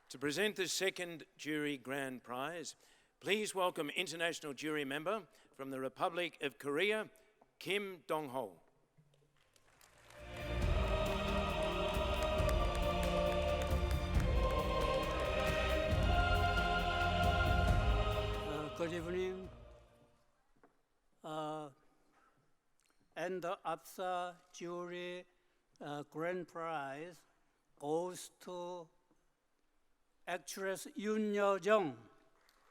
To present the second jury grand prize, please welcome international jury member from the Republic of Korea, Kim Dong-ho. Good evening. And the APSA jury grand prize goes to actress Yoon Yo-jung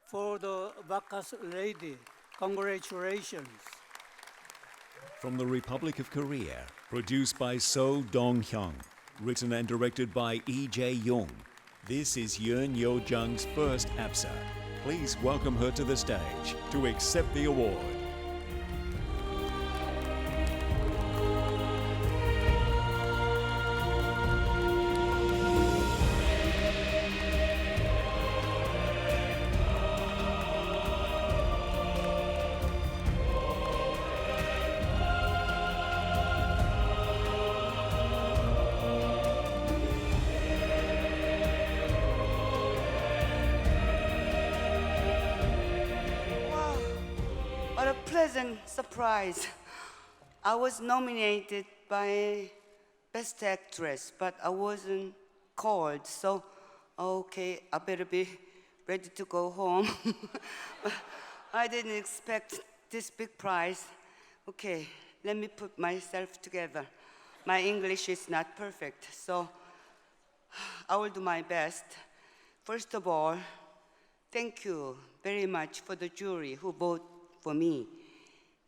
for the Bacchus Lady. Congratulations. From the Republic of Korea, produced by So Dong-hyung, written and directed by Lee Jae-young, this is Yoon Yo-jung's first APSA. Please welcome her to the stage to accept the award. What a pleasant surprise. I was nominated by Best Actress, but I wasn't called, so okay, I better be ready to go home. I didn't expect this big prize. Okay, let me put myself together. My English is not perfect, so I will do my best. First of all, thank you very much for the jury who voted for me.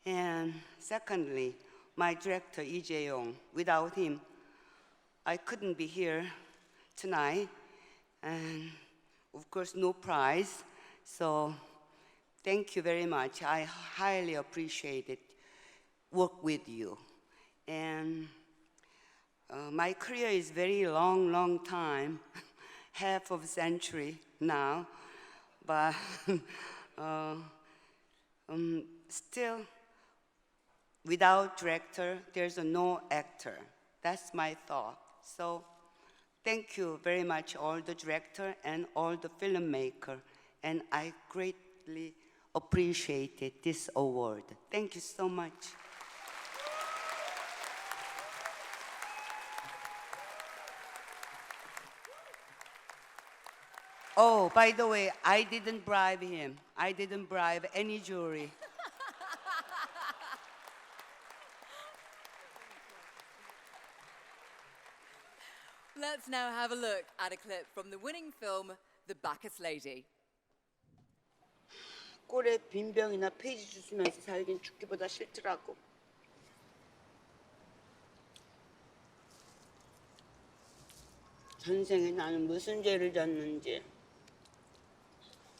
And secondly, my director, Lee Jae-young. Without him, I couldn't be here tonight. And of course, no prize. So thank you very much. I highly appreciate it, work with you. And my career is very long time, half of a century now. But still, without director, there's no actor. That's my thought. So thank you very much, all the director and all the filmmaker. And I greatly appreciated this award. Thank you so much. Oh, by the way, I didn't bribe him. I didn't bribe any jury. Let's now have a look at a clip from the winning film, The Bacchus Lady. 꼴에 빈병이나 페이지 주스면서 살긴 죽기보다 싫더라고. 전생에 나는 무슨 죄를 졌는지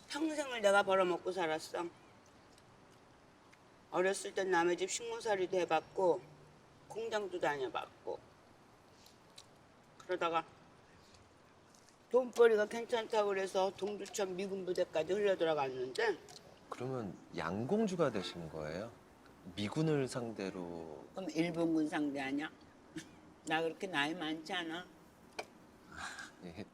평생을 내가 벌어먹고 살았어. 어렸을 땐 남의 집 식모살이도 해봤고 공장도 다녀봤고 그러다가 돈벌이가 괜찮다고 그래서 동두천 미군 부대까지 흘려들어갔는데 그러면 양공주가 되신 거예요? 미군을 상대로... 그럼 일본군 상대 아니야? 나 그렇게 나이 많지 않아? 예.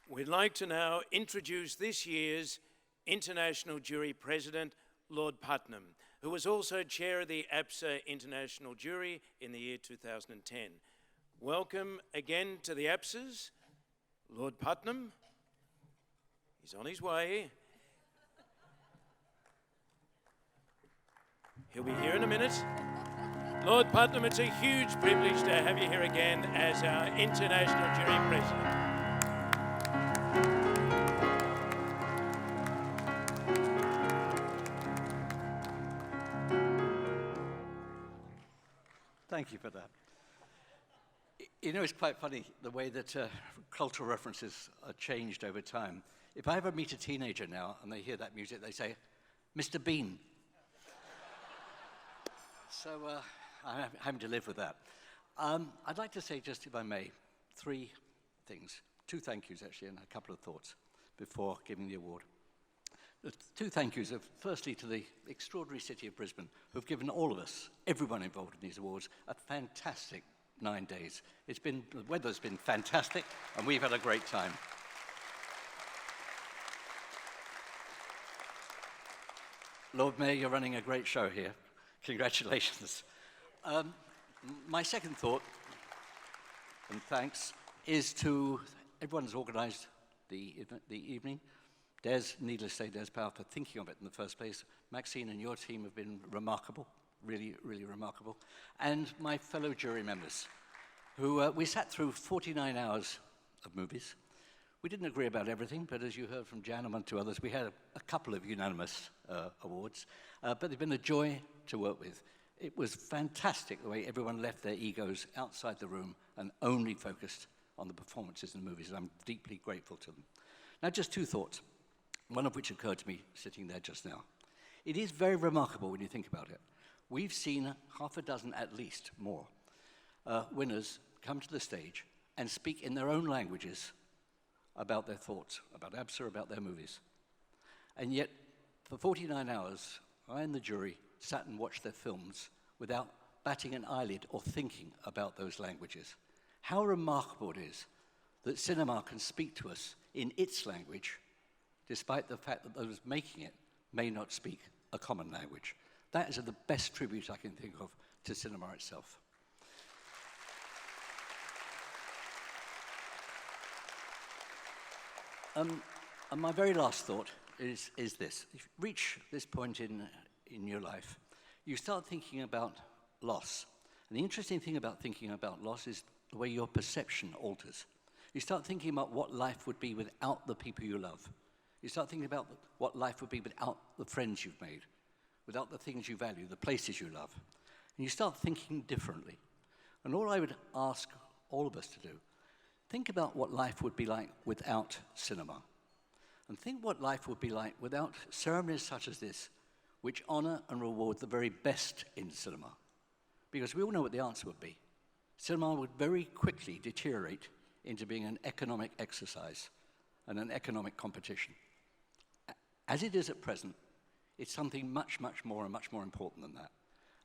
We'd like to now introduce this year's International Jury President, Lord Putnam, who was also chair of the APSA International Jury in the year 2010. Welcome again to the APSAs, Lord Putnam. He's on his way. He'll be here in a minute. Lord Putnam, it's a huge privilege to have you here again as our International Jury President. Thank you for that. You know, it's quite funny the way that cultural references are changed over time. If I ever meet a teenager now and they hear that music, they say, Mr. Bean. So I'm having to live with that. I'd like to say, just if I may, three things. Two thank yous, actually, and a couple of thoughts before giving the award. Two thank yous. Firstly, to the extraordinary city of Brisbane, who've given all of us, everyone involved in these awards, a fantastic 9 days. The weather's been fantastic, and we've had a great time. Lord Mayor, you're running a great show here. Congratulations. My second thought, and thanks, is to everyone who's organised the evening. Des, needless to say, Des Power for thinking of it in the first place. Maxine and your team have been remarkable, really, really remarkable. And my fellow jury members, who we sat through 49 hours of movies. We didn't agree about everything, but as you heard from Jan and one or two others, we had a couple of unanimous awards, but they've been a joy to work with. It was fantastic the way everyone left their egos outside the room and only focused on the performances in the movies, and I'm deeply grateful to them. Now, just two thoughts, one of which occurred to me sitting there just now. It is very remarkable when you think about it. We've seen half a dozen, at least more, winners come to the stage and speak in their own languages about their thoughts, about APSA, about their movies. And yet, for 49 hours, I and the jury sat and watched their films without batting an eyelid or thinking about those languages. How remarkable it is that cinema can speak to us in its language, despite the fact that those making it may not speak a common language. That is the best tribute I can think of to cinema itself. And my very last thought is this. If you reach this point in your life, you start thinking about loss. And the interesting thing about thinking about loss is the way your perception alters. You start thinking about what life would be without the people you love. You start thinking about what life would be without the friends you've made, without the things you value, the places you love. And you start thinking differently. And all I would ask all of us to do, think about what life would be like without cinema. And think what life would be like without ceremonies such as this, which honor and reward the very best in cinema. Because we all know what the answer would be. Cinema would very quickly deteriorate into being an economic exercise and an economic competition. As it is at present, it's something much, much more and much more important than that.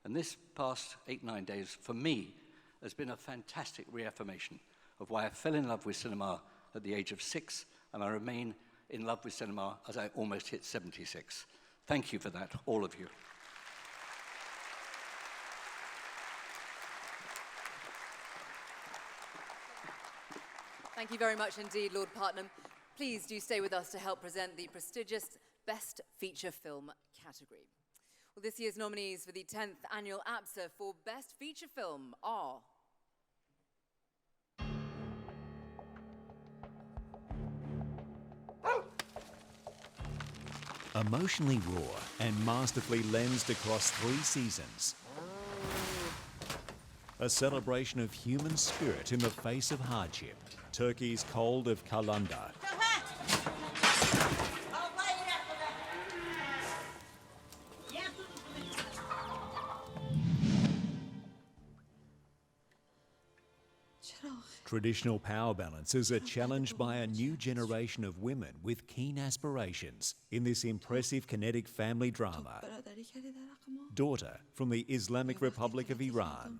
And this past 8-9 days, for me, has been a fantastic reaffirmation of why I fell in love with cinema at the age of 6, and I remain in love with cinema as I almost hit 76. Thank you for that, all of you. Thank you very much indeed, Lord Putnam. Please do stay with us to help present the prestigious Best Feature Film category. Well, this year's nominees for the 10th Annual APSA for Best Feature Film are... Emotionally raw and masterfully lensed across 3 seasons. A celebration of human spirit in the face of hardship. Turkey's Cold of Kalunda. Traditional power balances are challenged by a new generation of women with keen aspirations in this impressive kinetic family drama. Daughter from the Islamic Republic of Iran.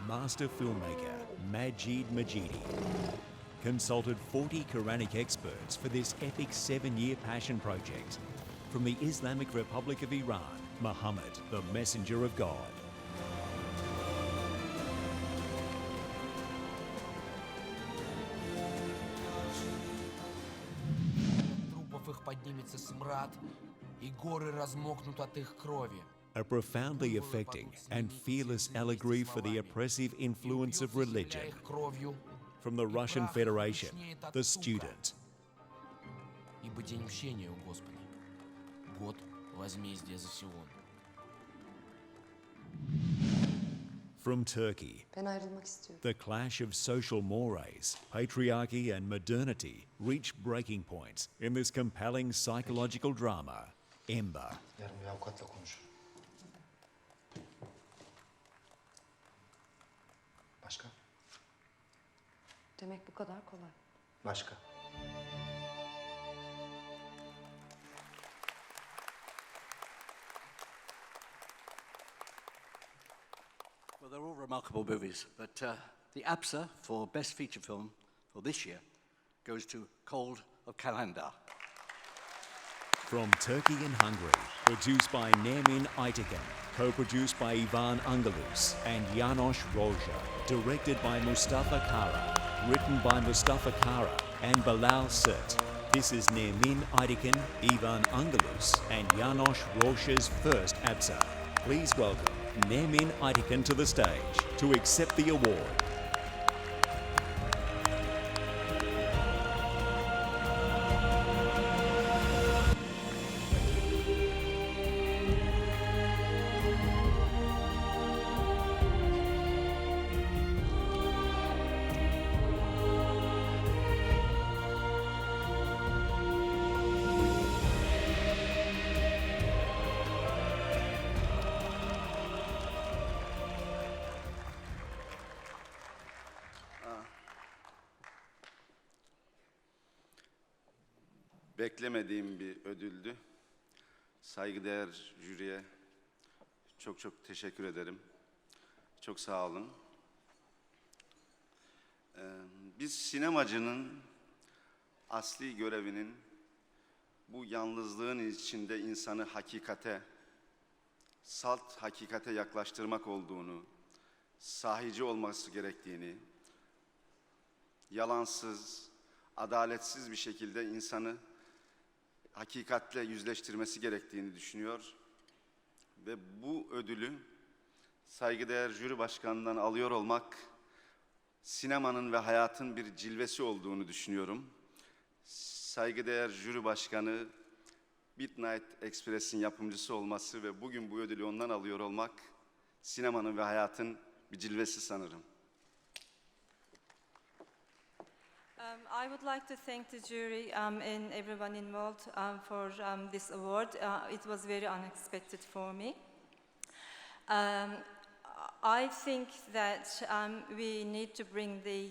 Master filmmaker Majid Majidi consulted 40 Quranic experts for this epic 7-year passion project. From the Islamic Republic of Iran, Muhammad, the Messenger of God. Трупов их поднимется смрад, и горы размокнут от их крови. A profoundly affecting and fearless allegory for the oppressive influence of religion. From the Russian Federation, The Student. Ибо день мщения у Господа, год возмездия за Сион. From Turkey, the clash of social mores, patriarchy and modernity reach breaking points in this compelling psychological drama, Ember. Başka? Demek bu kadar kolay. Başka? Well, they're all remarkable movies, but the APSA for Best Feature Film for this year goes to Cold of Kalendar. From Turkey and Hungary, produced by Nermin Aytekin, co-produced by Ivan Angelus and János Rózsa, directed by Mustafa Kara, written by Mustafa Kara and Bilal Sırt. This is Nermin Aytekin, Ivan Angelus and János Rózsa's first APSA. Please welcome Nermin Aytekin to the stage to accept the award. Beklemediğim bir ödüldü. Saygıdeğer jüriye çok çok teşekkür ederim. Çok sağ olun. Biz sinemacının asli görevinin bu yalnızlığın içinde insanı hakikate, salt hakikate yaklaştırmak olduğunu, sahici olması gerektiğini, yalansız, adaletsiz bir şekilde insanı hakikatle yüzleştirmesi gerektiğini düşünüyor ve bu ödülü saygıdeğer jüri başkanından alıyor olmak sinemanın ve hayatın bir cilvesi olduğunu düşünüyorum. Saygıdeğer jüri başkanı Midnight Express'in yapımcısı olması ve bugün bu ödülü ondan alıyor olmak sinemanın ve hayatın bir cilvesi sanırım. I would like to thank the jury and everyone involved for this award. It was very unexpected for me. I think that we need to bring the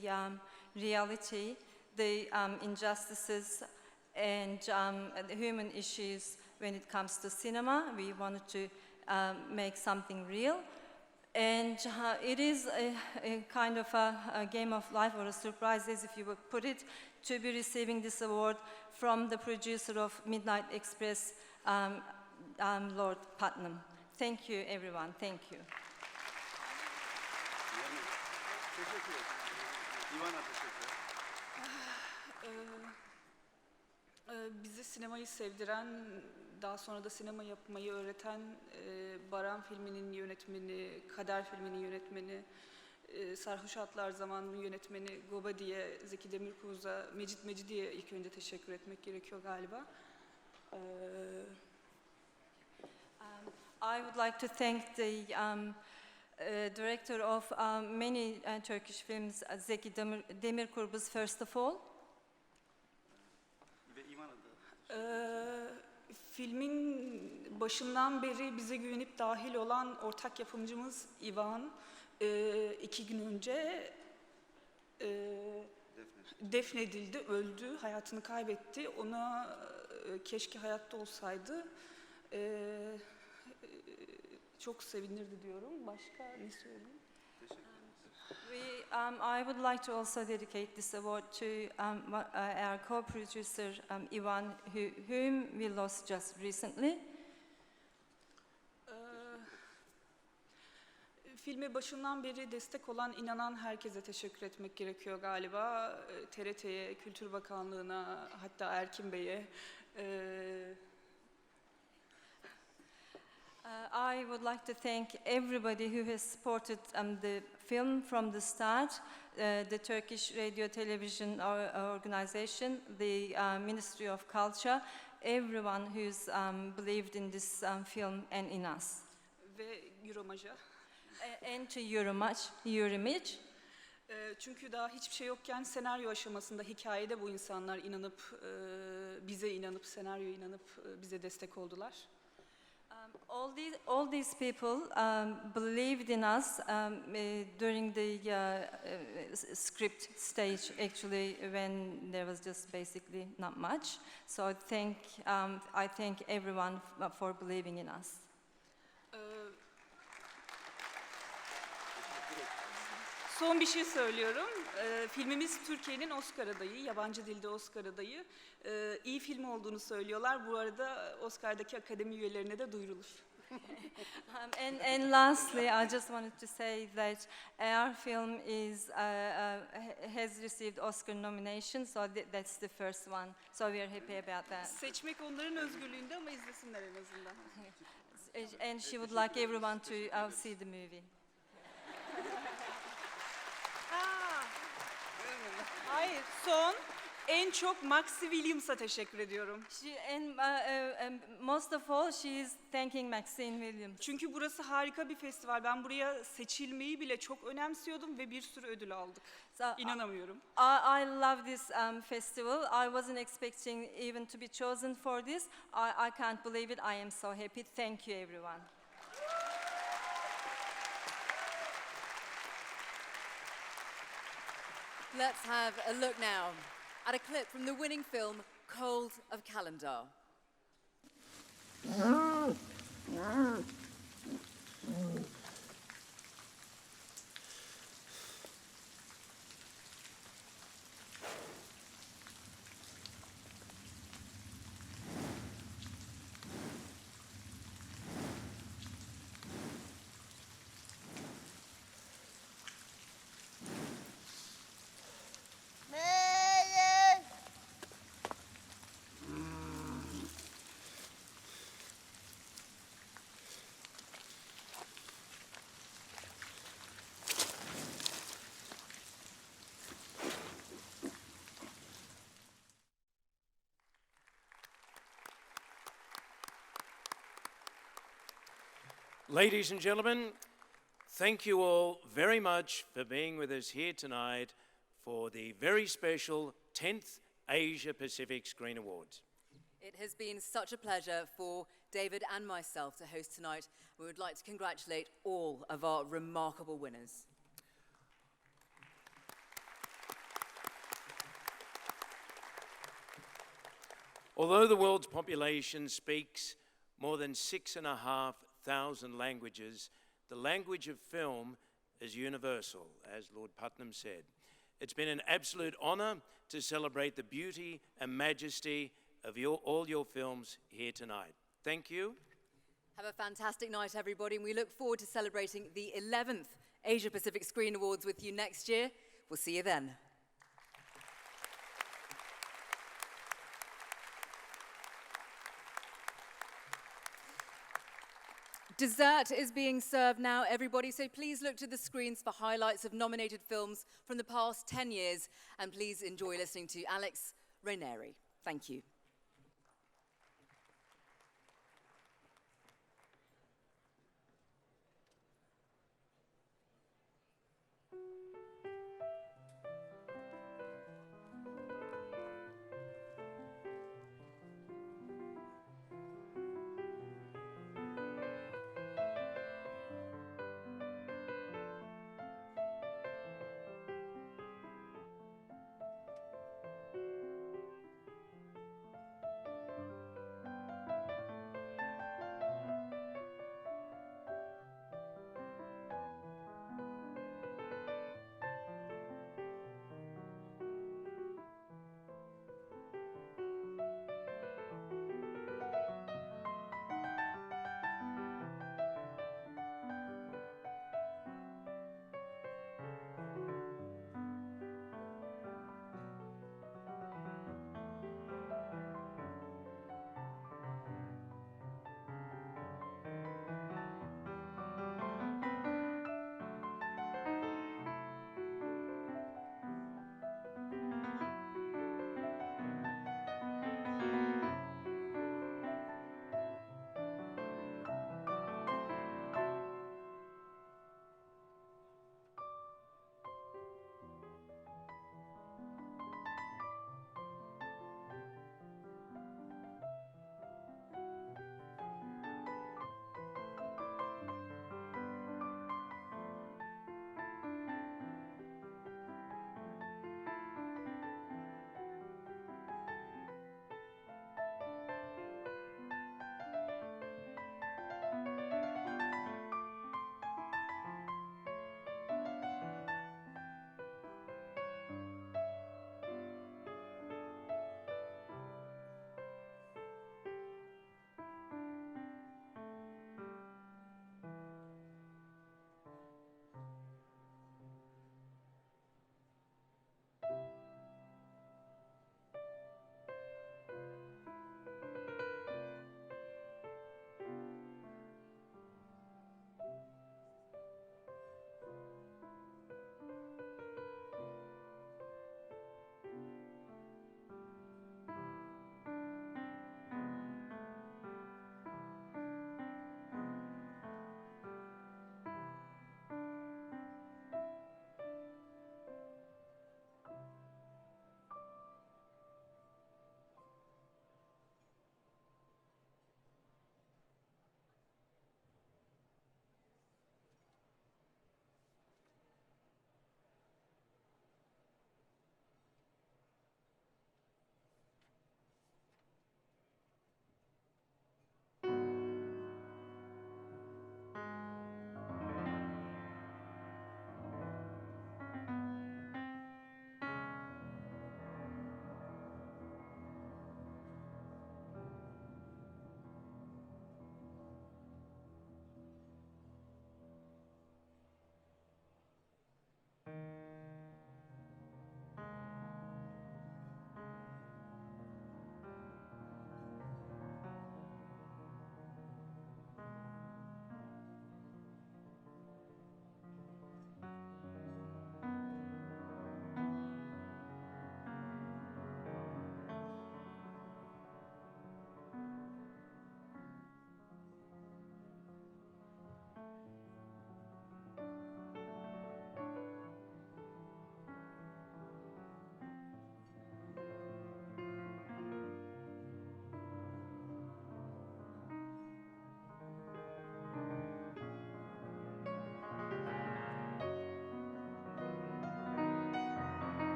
reality, the injustices and the human issues when it comes to cinema. We wanted to make something real. And it is a kind of a game of life or a surprise, as if you would put it, to be receiving this award from the producer of Midnight Express, Lord Putnam. Thank you, everyone. Thank you. Bizi sinemayı sevdiren, daha sonra da sinema yapmayı öğreten Baran filminin yönetmeni, Kader filminin yönetmeni, Sarhoş Atlar Zamanı'nın yönetmeni Gobadi'ye, Zeki Demirkubuz'a, Mecit Mecidi'ye ilk önce teşekkür etmek gerekiyor galiba. I would like to thank the director of many Turkish films, Zeki Demirkubuz, first of all. Filmin başından beri bize güvenip dahil olan ortak yapımcımız Ivan, 2 gün önce defnedildi, öldü, hayatını kaybetti. Ona keşke hayatta olsaydı. Çok sevinirdi diyorum. Başka ne söyleyeyim? I would like to also dedicate this award to our co-producer Ivan, whom we lost just recently. Filme başından beri destek olan, inanan herkese teşekkür etmek gerekiyor galiba. TRT'ye, Kültür Bakanlığı'na, hatta Erkin Bey'e. I would like to thank everybody who has supported the film from the start, the Turkish Radio Television Organization, the Ministry of Culture, everyone who's believed in this film and in us. Ve Euromaj'a. And to Euromage. Çünkü daha hiçbir şey yokken senaryo aşamasında, hikayede bu insanlar inanıp, bize inanıp, senaryoya inanıp bize destek oldular. All these people believed in us during the script stage, actually, when there was just basically not much. So I thank everyone for believing in us. Son bir şey söylüyorum. Filmimiz Türkiye'nin Oscar adayı, yabancı dilde Oscar adayı. İyi film olduğunu söylüyorlar. Bu arada Oscar'daki akademi üyelerine de duyurulur. And lastly, I just wanted to say that our film has received Oscar nomination, so that's the first one. So we are happy about that. Seçmek onların özgürlüğünde ama izlesinler en azından. And she would like everyone to see the movie. Hayır, son en çok Maxi Williams'a teşekkür ediyorum. Most of all, she is thanking Maxine Williams. Çünkü burası harika bir festival. Ben buraya seçilmeyi bile çok önemsiyordum ve bir sürü ödül aldık. İnanamıyorum. I love this festival. I wasn't expecting even to be chosen for this. I can't believe it. I am so happy. Thank you, everyone. Let's have a look now at a clip from the winning film, Cold of Calendar. Ladies and gentlemen, thank you all very much for being with us here tonight for the very special 10th Asia Pacific Screen Awards. It has been such a pleasure for David and myself to host tonight. We would like to congratulate all of our remarkable winners. Although the world's population speaks more than 6,500 languages, the language of film is universal, as Lord Putnam said. It's been an absolute honor to celebrate the beauty and majesty of all your films here tonight. Thank you. Have a fantastic night, everybody, and we look forward to celebrating the 11th Asia Pacific Screen Awards with you next year. We'll see you then. Dessert is being served now, everybody, so please look to the screens for highlights of nominated films from the past 10 years, and please enjoy listening to Alex Ranieri. Thank you.